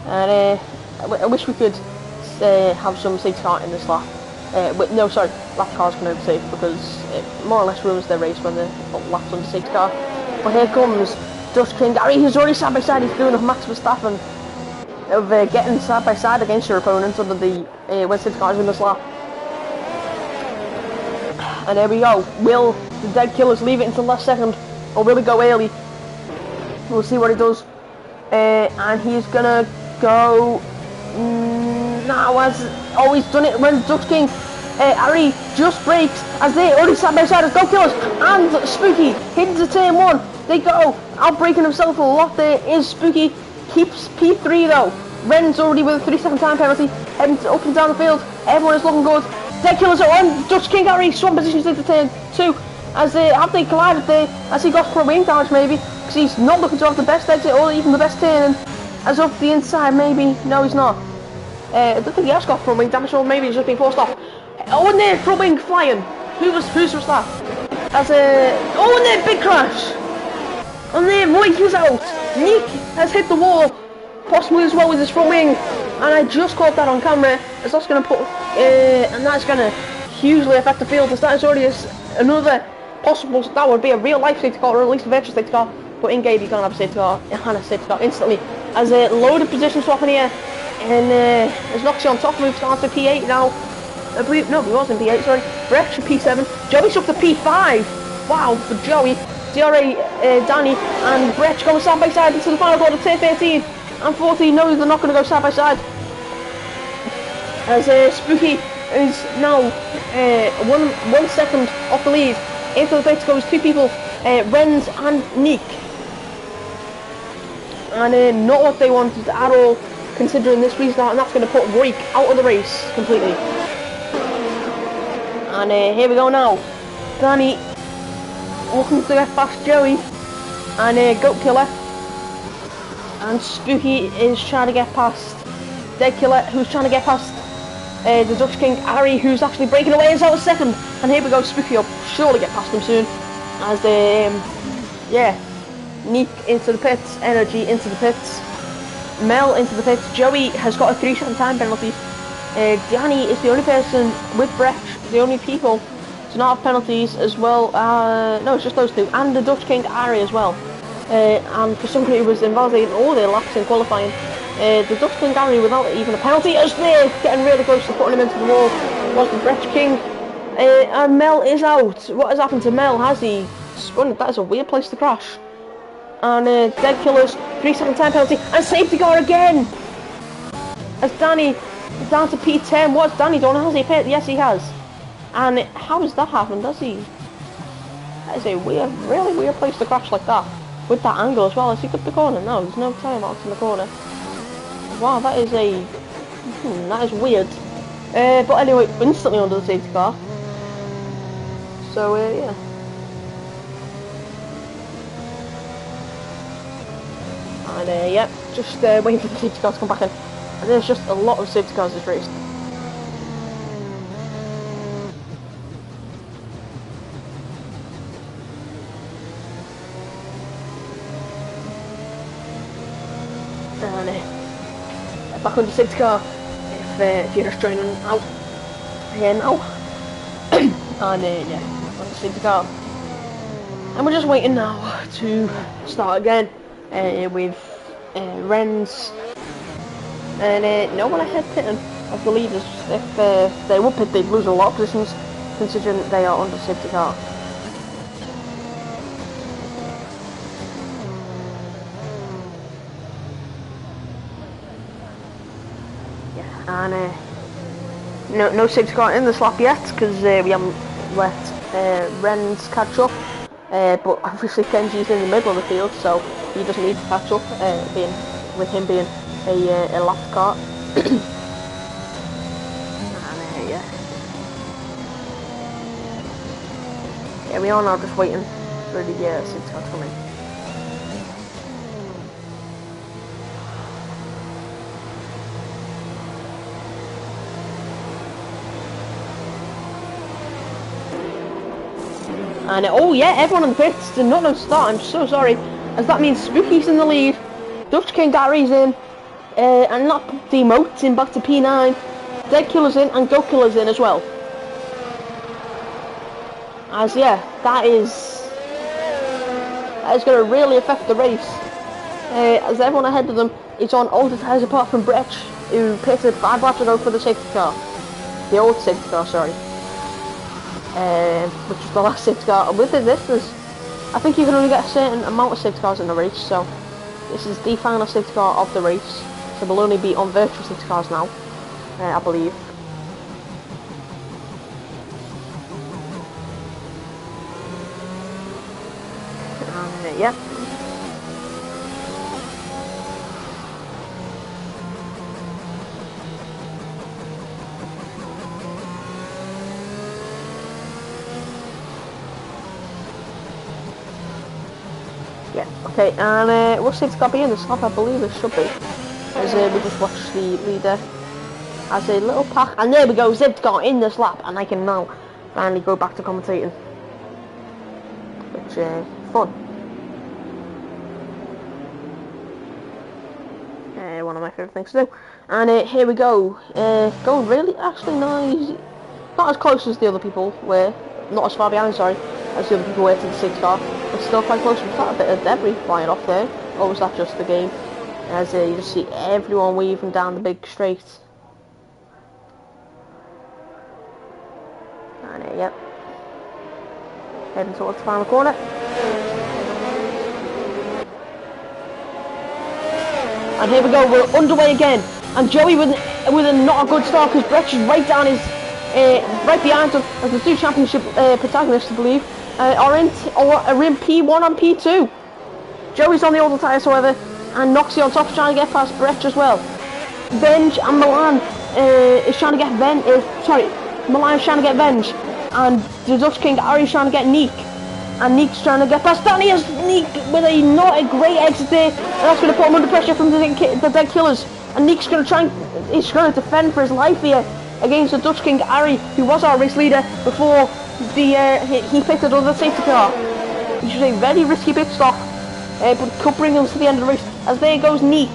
And I wish we could have some safety car in this lap. No, sorry, lap cars can overtake because it more or less ruins their race when they're lapped on the safety car. But here comes Dutch King Gary. He's already side by side. He's doing a Max Verstappen of getting side by side against your opponents under the when safety cars in this lap. And there we go. Will the Dead Killers leave it until last second, or will he go early? We'll see what he does. And he's gonna go now. He's done it when Dutch King Harry just breaks as they already side by side as Go Killers and Spooky into turn 1. They go out breaking himself a lot. There is Spooky, keeps P3 though. Ren's already with a 3-second time penalty, heading up and down the field. Everyone is looking good. Dead Killers are on. Dutch King Harry swap positions into turn 2 as have they collided there as he got pro wing damage maybe because he's not looking to have the best exit or even the best turn. And as up the inside maybe, no he's not. I don't think he has got front wing damage, or maybe he's just been forced off. Oh, and there, front wing flying. Whose was that? As oh, and there, big crash. And there, Roy was out. Nick has hit the wall, possibly as well with his front wing. And I just caught that on camera, as that's going to put, and that's going to hugely affect the field, as that is already another possible, that would be a real life safety car, or at least a virtual safety car. But in game, you can't have a safety car, and a safety car instantly. As a load of position swap in here. And there's Noxie on top, moves down to P8 now. I believe, no, he was in P8, sorry. Brett's P7. Joey's up to P5. Wow, for Joey. DRA, Danny, and Brett's going side by side into the final quarter, turn 13 and 14. No, they're not going to go side by side. As Spooky is now 1 second off the lead. Into the pits goes 2 people, Renz and Neek. And not what they wanted at all, considering this restart, and that's going to put Reek out of the race completely. And here we go now. Danny looking to get past Joey and Goat Killer, and Spooky is trying to get past Dead Killer, who's trying to get past the Dutch King Harry, who's actually breaking away. Is out second, and here we go. Spooky will surely get past him soon. As yeah, Neek into the pits, Energy into the pits. Mel into the pits. Joey has got a 3-second time penalty. Danny is the only person with Brett, the only people to not have penalties as well. No, it's just those two, and the Dutch King Ari as well. And for somebody who was invalidating all their laps in qualifying, the Dutch King Ari without even a penalty, as they're getting really close to putting him into the wall, was the Brett King. And Mel is out. What has happened to Mel? Has he spun? That is a weird place to crash. And Dead Killers, 3-second time penalty, and safety car again! As Danny is down to P10. What's Danny done? Has he pit? Yes, he has. And how has that happened? Does he? That is a weird, really weird place to crash like that. With that angle as well. Has he cut the corner? No, there's no tire marks in the corner. Wow, that is a... that is weird. But anyway, instantly under the safety car. So yeah. And yep, just waiting for the safety car to come back in. And there's just a lot of safety cars this race. And back on the safety car if you're just joining out here now. And yeah, on the safety car. And we're just waiting now to start again with Renz. And no one ahead pitting of the leaders. If they would pit, they'd lose a lot of positions considering they are under safety car. And no safety car in the slap yet because we haven't let Renz catch up. But obviously Kenji's in the middle of the field, so he doesn't need to catch up. With him being a lap car. And yeah, we are now just waiting for the safety car to come in. And oh yeah, everyone in the pits did not know to start. I'm so sorry, as that means Spooky's in the lead, Dutch King Gary's in, and not demotes in back to P9, Dead Killer's in, and Go Killer's in as well. As yeah, that is going to really affect the race. As everyone ahead of them is on older tyres apart from Brecht, who pitted 5 laps ago for the safety car, the old safety car, sorry. Which is the last safety car. And with this, I think you can only get a certain amount of safety cars in the race, so this is the final safety car of the race. So they'll only be on virtual safety cars now, I believe. Yeah. Yeah, okay, and what safety car be in the slot? I believe it should be. As we just watched the leader as a little pack, and there we go, safety car in this lap, and I can now finally go back to commentating, which fun. One of my favourite things to do. And here we go, going really actually nice, not as close as the other people were, not as far behind, sorry, as the other people were to the safety car, but still quite close. We've got a bit of debris flying off there, or was that just the game? As you just see everyone weaving down the big straight. And yep, heading towards the final corner. And here we go, we're underway again. And Joey with a not a good start because Brecht is right down his, right behind him as the 2 championship protagonists, I believe, are in P1 and P2. Joey's on the older tyres, however, and Noxie on top is trying to get past Brecht as well. Venge and Milan is trying to get Milan is trying to get Venge, and the Dutch King Ari is trying to get Neek. And Neek's trying to get past. Down here's Neek with not a great exit there, and that's going to put him under pressure from the Dead Killers. And Neek's going to try and he's going to defend for his life here against the Dutch King Ari, who was our race leader before he pitted under the safety car. Which was a very risky pit stop, but could bring us to the end of the race. As there goes Neek.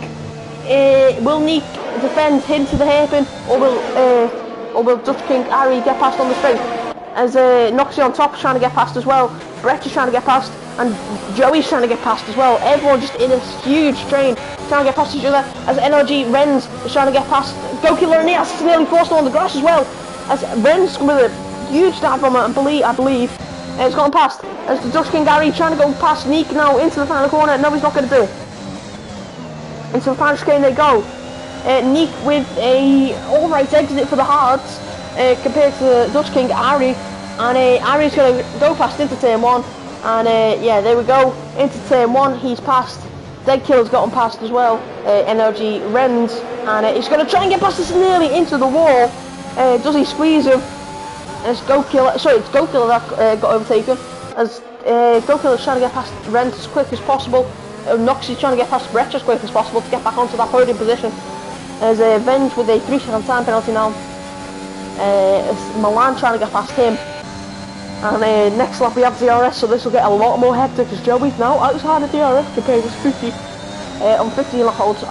Will Neek defend him to the hairpin, or will Dutch King Ari get past on the straight? As Noxie on top is trying to get past as well. Brecht is trying to get past, and Joey's trying to get past as well. Everyone just in a huge train trying to get past each other. As NRG Renz is trying to get past Go Killer, and he has nearly forced him on the grass as well. As Renz with a huge dive from it, I believe, it's gone past. As the Dutch King Gary trying to go past Neek now into the final corner. No, he's not going to do it. Into the final chicane they go. Neek with a alright exit for the hards compared to the Dutch King Ari. And Ari's going to go past into turn 1, and yeah, there we go, into turn 1, he's passed, Dead Killer's got him past as well, NRG Renz, and he's going to try and get past this nearly into the wall, Does he squeeze him? It's Go Killer. Sorry, it's Go Killer that got overtaken. As Go Killer's trying to get past Ren as quick as possible. Noxie's trying to get past Brecht as quick as possible to get back onto that podium position. As Venge with a 3-second time penalty now. Milan trying to get past him. And next lap we have DRS, so this will get a lot more hectic because Joey's now outside of DRS compared to Spooky on 15 lap holds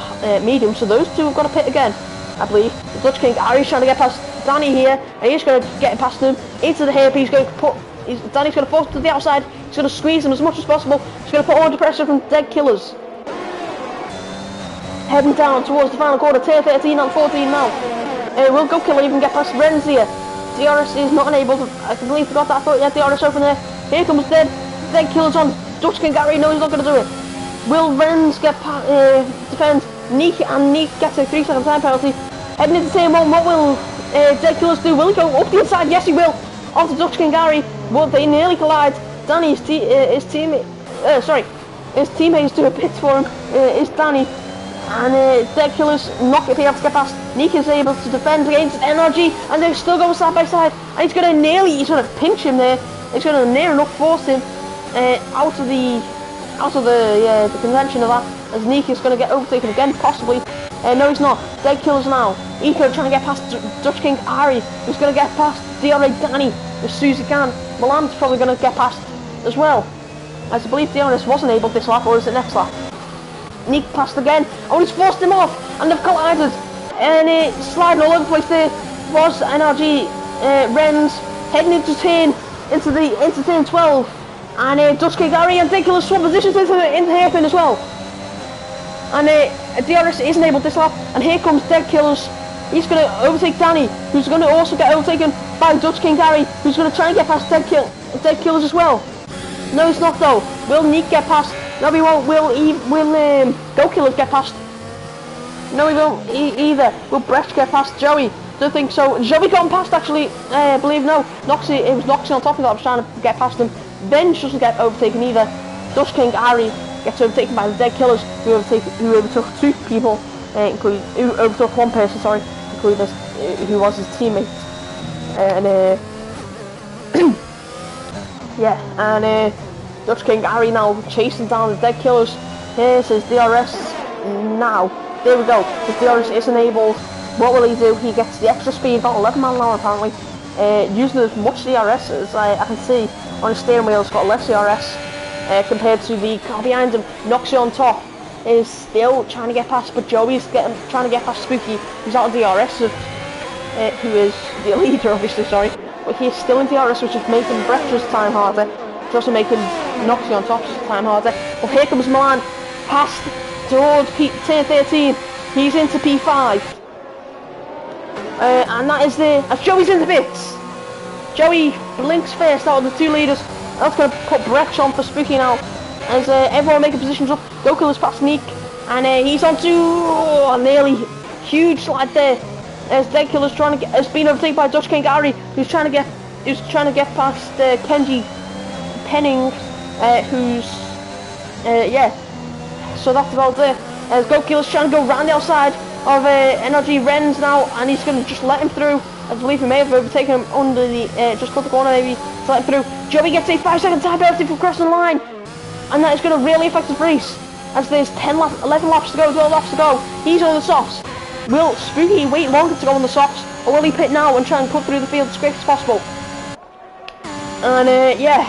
medium, so those two have got to pit again, I believe. The Dutch King Ari's trying to get past Danny here, and he's going to get past him into the hairpin. He's going to put, Danny's going to force him to the outside, he's going to squeeze him as much as possible, he's going to put all the pressure from Dead Killers. Heading down towards the final quarter, tier 13 and 14 now. Will Go Killer even get past Renz here? DRS is not enabled. I completely forgot that. I thought he had DRS open there. Here comes Dead Killers on Dutch King Gary. No, he's not going to do it. Will Renz get defend Neek, and Neek gets a 3-second time penalty. Heading into turn 1, what will Dead Killers do? Will he go up the inside? Yes, he will. Onto Dutch King Gary. Well, they nearly collide. Danny, his teammates do a pit for him. Is Danny. And Dead Killers not be able to get past. Neek is able to defend against NRG, and they're still going side by side. And he's going to pinch him there. He's going to near enough force him out of the contention of that. As Neek is going to get overtaken again, possibly. No, he's not. Dead Killers now. Eco trying to get past Dutch King Ari, who's going to get past DRA Danny as soon as he can. Milan's probably going to get past as well. As I believe DRS wasn't able this lap, or is it next lap? Neek passed again. Oh, he's forced him off, and they've collided. And sliding all over the place there was NRG Renz heading into turn 12. And Dutch King Gary and Dead Killers swap positions into the hairpin as well. And DRS isn't able this lap. And here comes Dead Killers. He's going to overtake Danny, who's going to also get overtaken by Dutch King Gary, who's going to try and get past Dead Killers as well. No, he's not though. Will Neek get past? No, he won't. Will Go Killers get past? No, he won't either. Will Brecht get past Joey? Don't think so. Joey got him past actually. I believe no. Noxie, it was Noxie on top of that. I was trying to get past him. Venge doesn't get overtaken either. Dutch King Ari gets overtaken by the Dead Killers, who overtook two people, who overtook one person. Sorry, including who was his teammate. Yeah, and Dutch King Gary now chasing down the Dead Killers. Here's his DRS now. There we go. His DRS is enabled. What will he do? He gets the extra speed, about 11 miles an hour apparently. Using as much DRS as I can see on his steering wheel. It's got less DRS compared to the car behind him. Noxie on top is still trying to get past, but Joey's trying to get past Spooky, who's out of DRS, who is the leader obviously, sorry. But he's still in DRS, which is making Brecht's time harder. It's also making Noxie on top's time harder. Well, here comes Milan, past towards tier 13. He's into P5. And that is as Joey's in the pits. Joey blinks first out of the two leaders. That's going to put Brecht on for Spooky now. As everyone making positions up. Go Killer's past Neek. And he's on to nearly huge slide there. As Dead Killer's has been overtaken by Dutch King Gary, who's trying to get past Kenji Penning, yeah. So that's about it. As Go Killer's trying to go round the outside of NRG Renz now, and he's going to just let him through. I believe he may have overtaken him under the just cut the corner maybe to let him through. Joey gets a 5-second time penalty for crossing the line, and that is going to really affect the race. As there's 11 laps to go, 12 laps to go. He's on the softs. Will Spooky wait longer to go on the softs, or will he pit now and try and cut through the field as quick as possible? And yeah,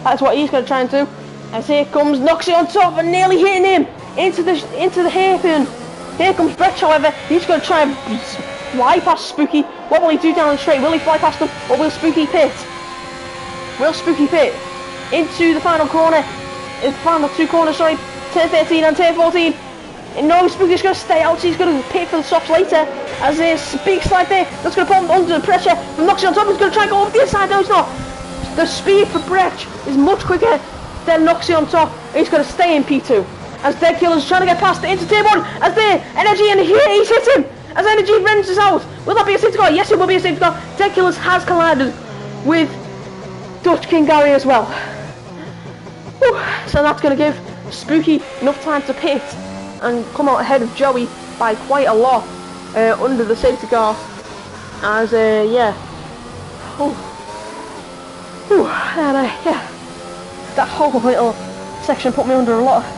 that's what he's going to try and do. As here comes Noxie on top and nearly hitting him into the hairpin. Here comes Brecht, however. He's going to try and fly past Spooky. What will he do down the straight? Will he fly past him, or will Spooky pit? Will Spooky pit into the final corner? The final two corners, sorry, tier 13 and tier 14. And no, Spooky's going to stay out, so he's going to pit for the softs later. As there's a big slide there, that's going to put him under the pressure. From Noxie on top, he's going to try and go over the inside. No, he's not. The speed for Brecht is much quicker than Noxie on top. He's going to stay in P2. As Dead Killer's trying to get past into tier 1. As there, Energy, and here he's hit him. As Energy Renz is out. Will that be a safety car? Yes, it will be a safety car. Dead Killers has collided with Dutch King Gary as well. Whew. So that's going to give Spooky enough time to pit and come out ahead of Joey by quite a lot under the safety car. As yeah. Oh. Ooh, and yeah. That whole little section put me under a lot of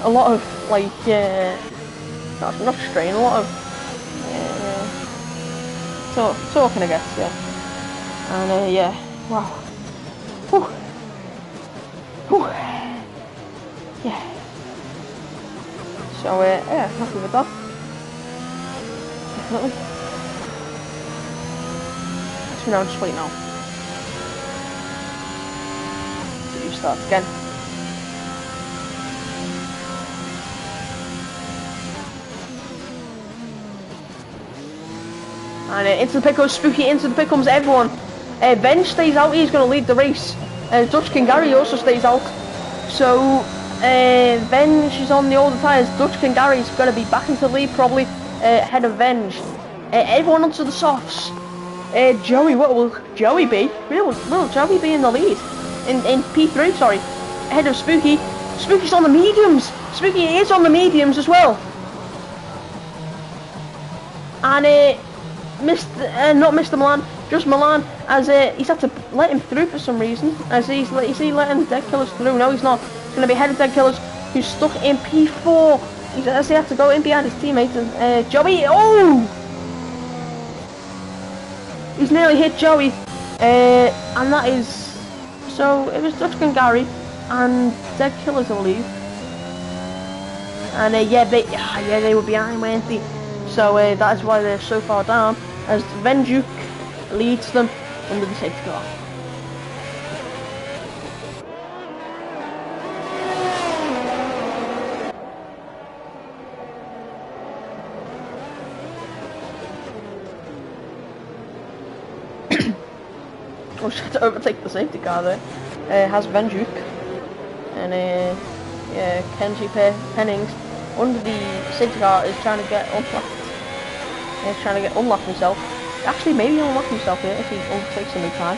a lot of like not strain, a lot of talking, I guess, yeah. And yeah, wow. Whew. Whew. Yeah. So yeah, happy with that. Definitely. So now just wait now. So you start again. And into the pit goes Spooky, into the pit comes everyone. Venge stays out, he's going to lead the race. Dutch King Gary also stays out. So, Venge is on the older tyres. Dutch King Gary's going to be back into the lead, probably ahead of Venge. Everyone onto the softs. Joey, what will Joey be? Will Joey be in the lead? In P3, sorry. Ahead of Spooky. Spooky's on the mediums. Spooky is on the mediums as well. And not Mr. Milan, just Milan, as he's had to let him through for some reason. As he's letting Dead Killers through. No, he's not. He's going to be ahead of Dead Killers, who's stuck in P4. As he had to go in behind his teammates. And Joey, oh! He's nearly hit Joey. And that is... So, it was Dutch and Gary and Dead Killers, I believe. And yeah, they were behind, weren't they? So that is why they're so far down, as Venjuk leads them under the safety car. Oh, she had to overtake the safety car there. Has Venjuk and yeah, Kenji Pennings under the safety car is trying to get unlocked. He's trying to get unlocked himself. Actually, maybe he'll unlock himself here if he overtakes any time.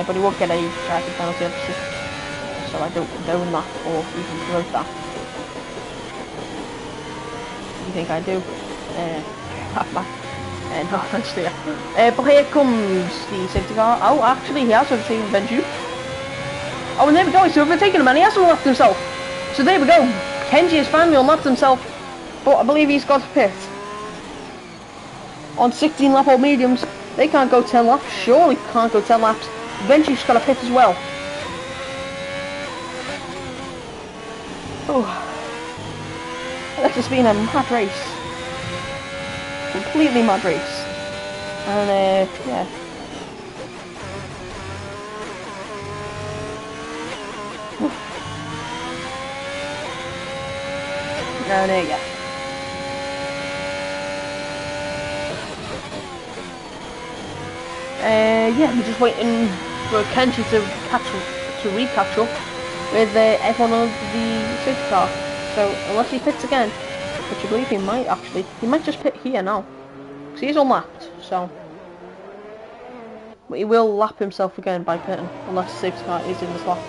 But he won't get a driving penalty, obviously. So I don't condone that or even promote that. You think I do? No, actually, yeah. But here comes the safety car. Oh, actually, he has overtaken Benju. Oh, and there we go. He's overtaken him, and he has unlocked himself. So there we go. Kenji has finally unlocked himself, but I believe he's got to pit. On 16 lap old mediums, they can't go 10 laps. Surely can't go 10 laps. Benji's got to pit as well. Oh, that's just been a mad race. Completely mad race. And yeah. And yeah. Yeah, we're just waiting for Kenji to recatch up with everyone on the safety car. So unless he pits again, which I believe he might actually, he might just pit here now, because he is unlapped. So, but he will lap himself again by pitting, unless the safety car is in the slot,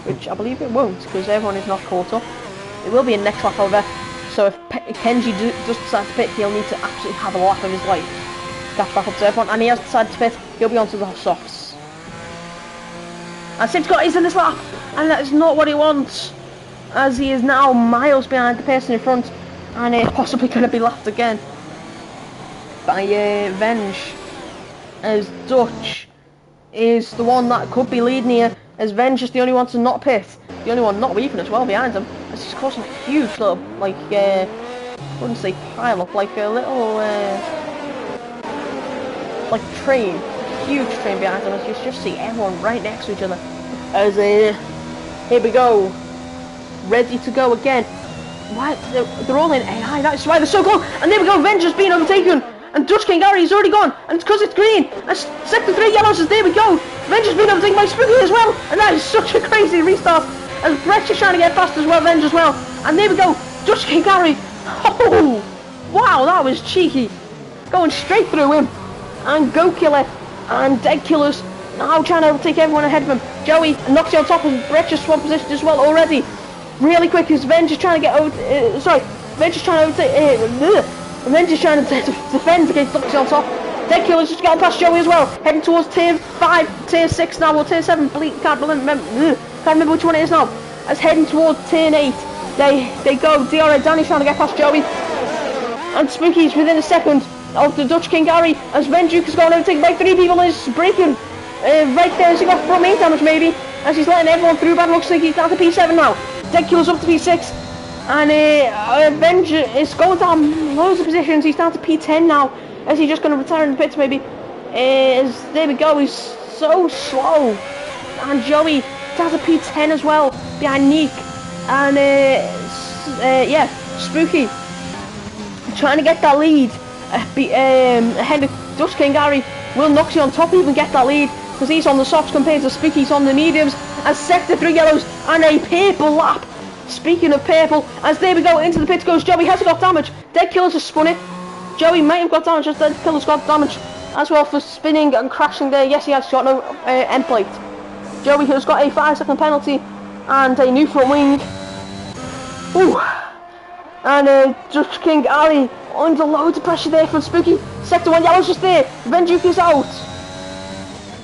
which I believe it won't, because everyone is not caught up. It will be in next lap, however. So if Kenji does decide to pit, he'll need to absolutely have a lap of his life to catch back up to everyone, and he has decided to pit. He'll be onto the softs. And safety car is in this lap, and that is not what he wants, as he is now miles behind the person in front, and possibly going to be lapped again by Venge, as Dutch is the one that could be leading here, as Venge is the only one to not pit, the only one not weaving as well behind him, as he's causing a huge little, like, I wouldn't say pile up, like a little, like train, huge train behind him, as you just see everyone right next to each other, as here we go, ready to go again. Why they're all in AI, that's why they're so close, and there we go, Venge has been overtaken, and Dutch King Gary is already gone, and it's because it's green, and sector 3 yellows, as there we go, Venge has been overtaken by Spooky as well, and that is such a crazy restart, as Brett's just trying to get past as well, Venge as well, and there we go, Dutch King Gary, oh, wow, that was cheeky, going straight through him, and Go Killer, and Dead Killers, now trying to overtake everyone ahead of him. Joey knocks you on top, and Brett just swapped position as well already. Really quick, as Venge is trying to get over, Venture's trying to defend against Luxy on top. Dead Killer's just getting past Joey as well. Heading towards tier 5, tier 6 now, or tier 7. Can't remember which one it is now. As heading towards tier 8. They go. DRA Danny's trying to get past Joey. And Spooky's within a second of the Dutch King Gary. As Venduke is going overtaken by 3 people and is breaking. Right there, as he got from 8 damage maybe. As he's letting everyone through, but it looks like he's down to P7 now. Dead Killer's up to P6. And Venture is going down loads of positions. He's down to P10 now. Is he just going to retire in the pits maybe? There we go. He's so slow. And Joey down to P10 as well behind Neek. And yeah, Spooky trying to get that lead. Ahead of Dutch King Gary. Will Noxie on top even get that lead? Because he's on the softs compared to Spooky's on the mediums. As sector 3 yellows and a purple lap. Speaking of purple, as there we go, into the pits goes Joey. Hasn't got damage. Dead Killer's just spun it. Joey might have got damage, as Dead Killer's got damage as well for spinning and crashing there. Yes, he has got no end plate. Joey has got a 5-second penalty and a new front wing. Ooh. And Dutch King Gary under loads of pressure there from Spooky. Sector 1 yellow's just there. Venduke is out.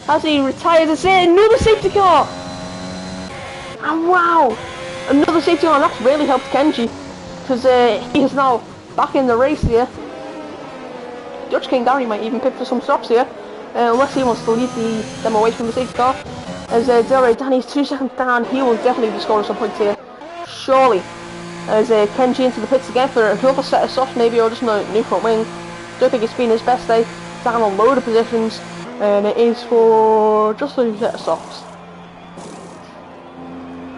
As he retires, another safety car. And wow. Another safety car, and that's really helped Kenji, because he is now back in the race here. Dutch King Gary might even pick for some stops here, unless he wants to lead them away from the safety car. As DRA Danny's 2 seconds down, he will definitely be scoring some points here, surely. As Kenji into the pits again for another set of softs maybe, or just a new front wing. Don't think it's been his best day, down a load of positions, and it is for just a set of softs.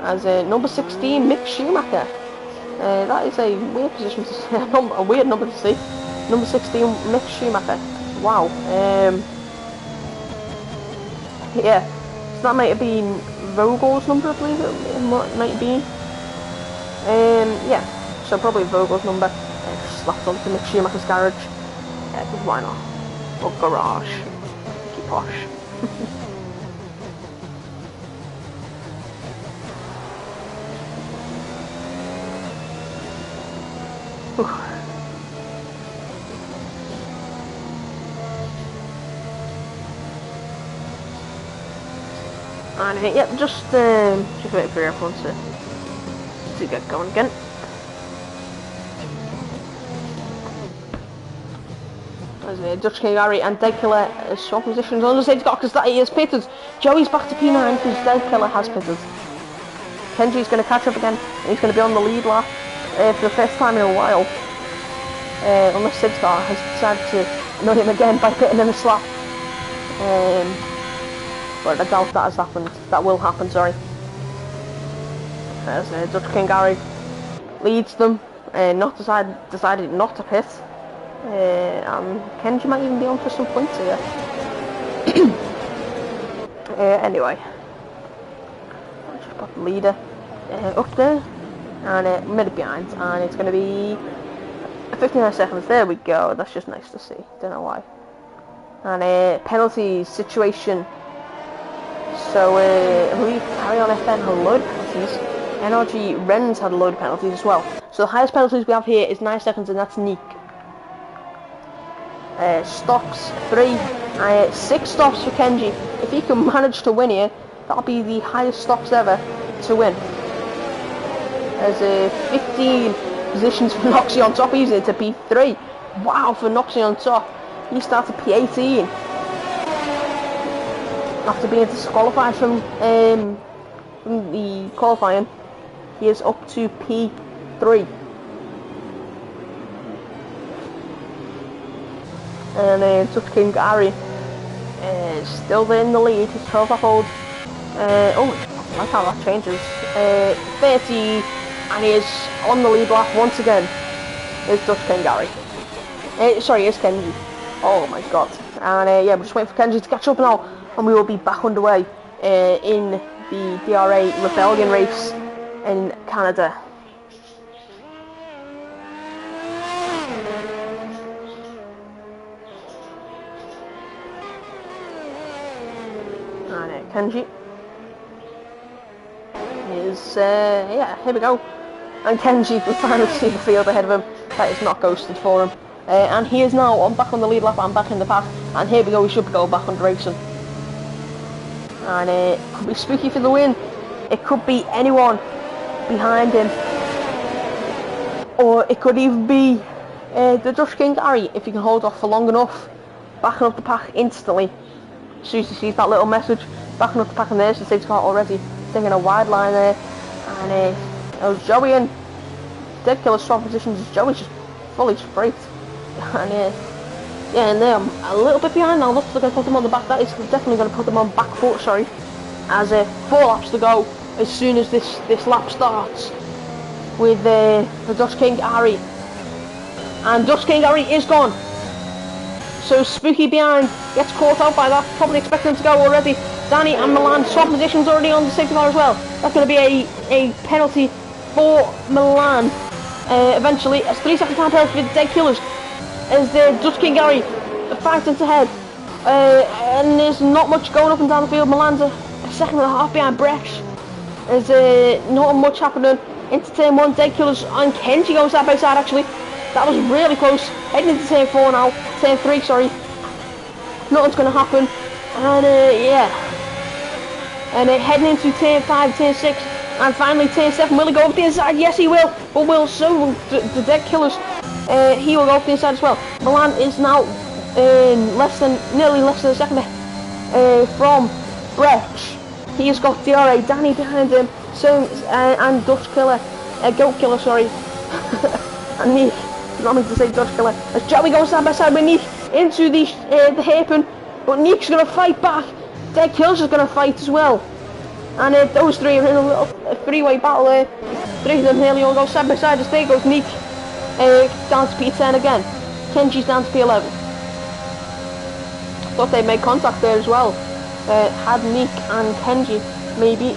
As number 16, Mick Schumacher. That is a weird position to see, a weird number to see. Number 16, Mick Schumacher. Wow. Yeah, so that might have been Vogel's number, I believe it might have been. Yeah, so probably Vogel's number. Just slapped onto Mick Schumacher's garage. Yeah, because why not? Or garage. Keep posh. And yeah, just wait for everyone to get going again. As Dutch King Gary and Dead Killer swap positions on the safety car because that he is pitted. Joey's back to P9 because Dead Killer has pitted. Kenji's going to catch up again. He's going to be on the lead lap for the first time in a while. Unless Sid's car has decided to annoy him again by pitting in a slap. But I doubt that has happened. That will happen, sorry. As Dutch King Gary leads them, decided not to pit. And Kenji might even be on for some points here. Anyway. I'll just put the leader up there. And mid it behind. And it's going to be 59 seconds. There we go. That's just nice to see. Don't know why. And penalty situation. So I believe Carry On FN had a load of penalties. NRG Ren's had a load of penalties as well. So the highest penalties we have here is 9 seconds, and that's Neek. Stops 3, 6 stops for Kenji. If he can manage to win here, that'll be the highest stops ever to win. There's 15 positions for Noxie on top. He's into P3. Wow, for Noxie on top. He starts at P18. After being disqualified from the qualifying, he is up to P3. And Dutch King Gary is still there in the lead. He's 12 lap old. Oh, I like how that changes. 30, and he is on the lead lap once again. It's Dutch King Gary. Sorry, it's Kenji. Oh my god. And yeah, we're just waiting for Kenji to catch up now, and we will be back underway in the DRA Rebellion race in Canada. And Kenji is, yeah, here we go. and Kenji will finally see the field ahead of him. That is not ghosted for him. And he is now back on the lead lap and back in the pack. And here we go, we should be going back on racing. And it could be Spooky for the win. It could be anyone behind him. Or it could even be the Dutch King Harry, if he can hold off for long enough. Backing up the pack instantly. As soon as he sees that little message, backing up the pack, and there's the safety car already. Taking a wide line there. And it was Joey and Dead Killer swap positions. Joey's just fully sprayed. And yeah, and they're a little bit behind now. Looks like I put them on the back. That is definitely going to put them on back foot, sorry. As 4 laps to go as soon as this lap starts. With the Dutch King Harry. And Dutch King Harry is gone. So Spooky behind gets caught out by that. Probably expecting him to go already. Danny and Milan swap positions already on the safety car as well. That's going to be a penalty for Milan. Eventually, as 3 second time penalty for the Dead Killers. As the Dutch King Harry 5 tenths ahead. And there's not much going up and down the field. Milan's a second and a half behind Brex. There's not much happening. Into turn 1, Dead Killers and Kenji go side by side actually. That was really close. Heading into turn 4 now. Turn 3, sorry. Nothing's going to happen. And yeah. And heading into turn 5, turn 6. And finally turn 7. Will he go up the inside? Yes, he will. But will so will the Dead Killers. He will go up the inside as well. Milan is now nearly less than a second from Brex. He has got DRA, Danny behind him. So and Dutch Killer, Goat Killer, sorry. And Nick. Not meant to say Dutch Killer. As Joey goes side by side with Nick into the hairpin, but Nick's gonna fight back. Dead Killers is gonna fight as well, and those three are in a little three-way battle there. 3 of them nearly all go side by side. As there goes Nick down to P10 again. Kenji's down to P11. Thought they made contact there as well. Had Nick and Kenji maybe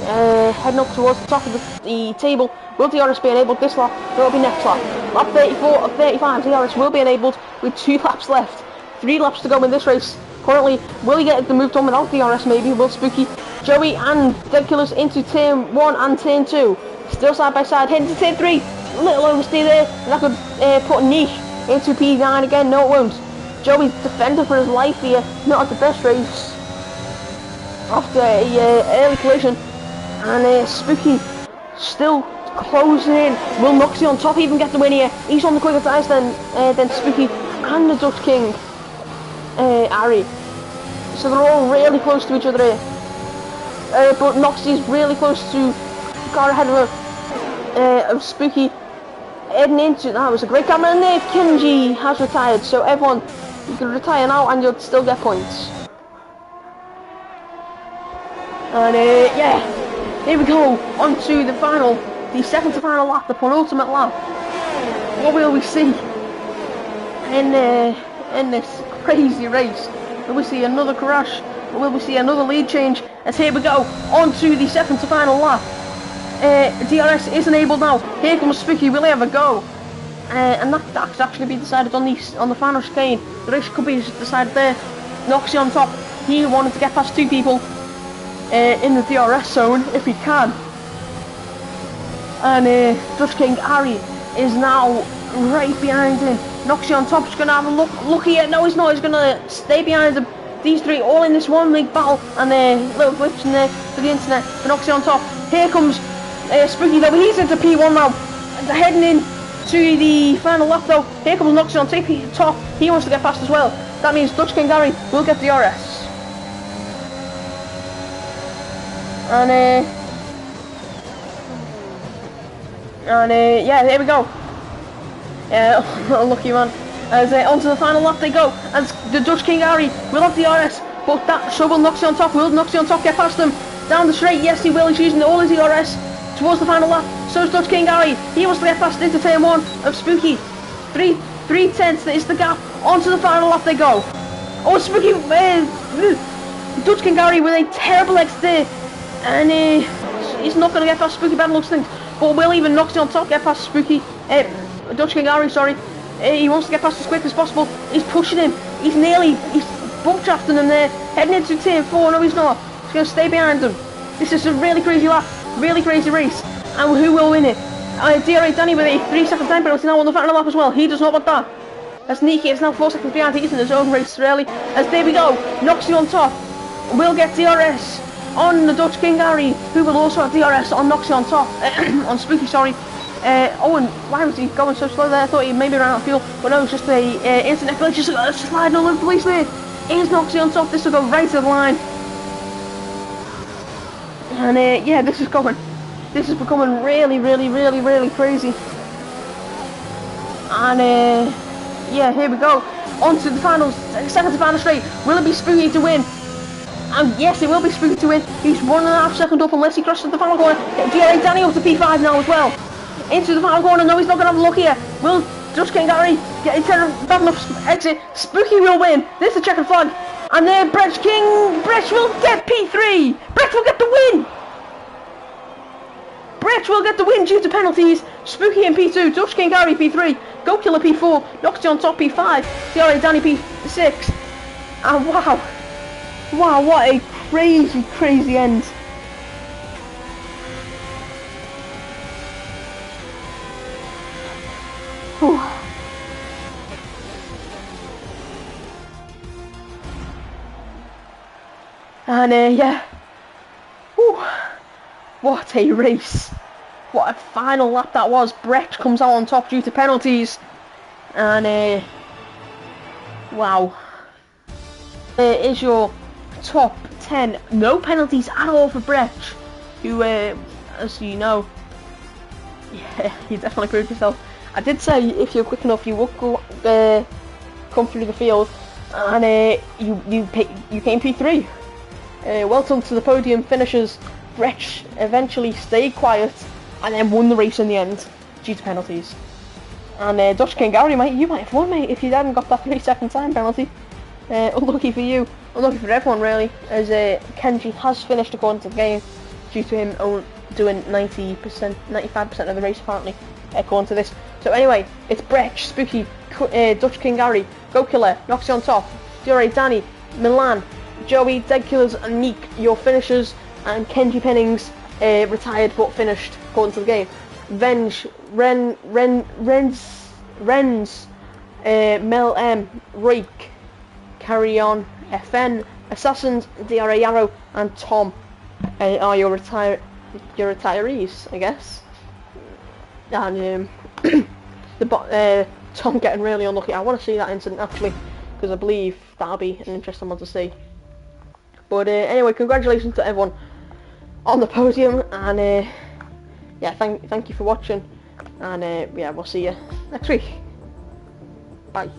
heading up towards the top of the table. Will DRS be enabled this lap? It will be next lap. Lap 34 of 35, DRS will be enabled with 2 laps left. 3 laps to go in this race. Currently, will he get the move done without DRS maybe? Will Spooky, Joey and Dead Killers into turn 1 and turn 2. Still side by side, heading to turn 3. Little overstay there, and that could put Nick into P9 again. No, it won't. Joey's defending for his life here. Not at the best race. After a early collision. And Spooky still closing in. Will Noxie on top even get the win here? He's on the quicker tyres than Spooky and the Dutch King Harry. So they're all really close to each other here. But Noxie's really close to the car ahead of Spooky. Heading into that was a great camera, and there Kenji has retired. So everyone, you can retire now and you'll still get points. And yeah, here we go on to the second to final lap, the penultimate lap. What will we see in this crazy race? Will we see another crash? Or will we see another lead change? As here we go on to the second to final lap. DRS is enabled now. Here comes Spooky. Will he have a go? And that's actually be decided on the final chicane. The race could be decided there. Noxie on top. He wanted to get past 2 people in the DRS zone if he can. And Dutch King Harry is now right behind him. Noxie on top is going to have a look here. No, he's not. He's going to stay behind him. These 3 all in this one big battle, and little glitch in there for the internet. For Noxie on top. Here comes Spooky though. He's into P1 now. And they're heading in to the final lap though. Here comes Noxie on top. He wants to get past as well. That means Dutch King Harry will get the DRS. And yeah, there we go. Lucky man. As onto the final lap they go. As the Dutch King Harry will have the DRS, but so will Noxie on top. Will Noxie on top get past them down the straight? Yes, he will. He's using all his DRS towards the final lap. So is Dutch King Harry. He wants to get past into turn 1 of Spooky. 3 tenths is the gap. Onto the final lap they go. Oh, Spooky! Dutch King Harry with a terrible exit there, and he's not going to get past Spooky. Bad looks things. But will even Noxie on top get past Spooky? Dutch King Harry, sorry. He wants to get past as quick as possible. He's pushing him. He's bump drafting him there. Heading into turn 4. No, he's not. He's going to stay behind him. This is a really crazy lap. Really crazy race. And who will win it? DRA Danny with a 3-second time penalty now on the final lap as well. He does not want that. As Niki is now 4 seconds behind. He's in his own race really. As there we go, Noxie on top. We'll get DRS on the Dutch King Harry, who will also have DRS on Noxie on top. On Spooky, sorry. Owen, why was he going so slow there? I thought he maybe ran out of fuel, but no, it's just a internet glitch. Just sliding all over the place there. Here's Noxie on top. This will go right to the line. And yeah, this is becoming really crazy. And yeah, here we go. On to the finals, second to final straight. Will it be Spooky to win? And yes, it will be Spooky to win. He's 1.5 seconds up unless he crosses the final corner. DRA Danny up to P5 now as well. Into the final corner. No, he's not going to have a look here. Will Dutch King Harry get into a bad enough exit? Spooky will win. There's the checkered flag. And there, Brett will get P3. Brett will get the win. Brett will get the win due to penalties. Spooky in P2. Dutch King Harry P3. Go Killer P4. Noxie on top P5. DRA Danny P6. And wow. Wow, what a crazy end. Whew. And yeah. Whew. What a race. What a final lap that was. Brett comes out on top due to penalties. And wow. Is your top 10, no penalties at all for Brett, who as you know, yeah, you definitely proved yourself. I did say if you're quick enough you would go come through the field, and you came P3. Well done to the podium finishers. Brett eventually stayed quiet and then won the race in the end due to penalties. And Dutch King Gary, mate, you might have won, mate, if you hadn't got that 3-second time penalty. Unlucky for you, unlucky for everyone really, as Kenji has finished according to the game due to him doing 95% of the race apparently, according to this. So anyway, it's Brett, Spooky, Dutch King Gary, Go Killer, Noxie on top, DRA Danny, Milan, Joey, Dead Killers and Neek, your finishers, and Kenji Pennings, retired but finished according to the game. Venge, Renz, Mel M, Rake, Carry On, FN, Assassins, DRA Yarrow, and Tom are your retirees, I guess. And Tom getting really unlucky. I want to see that incident actually, because I believe that'll be an interesting one to see. But anyway, congratulations to everyone on the podium, and yeah, thank you for watching, and yeah, we'll see you next week. Bye.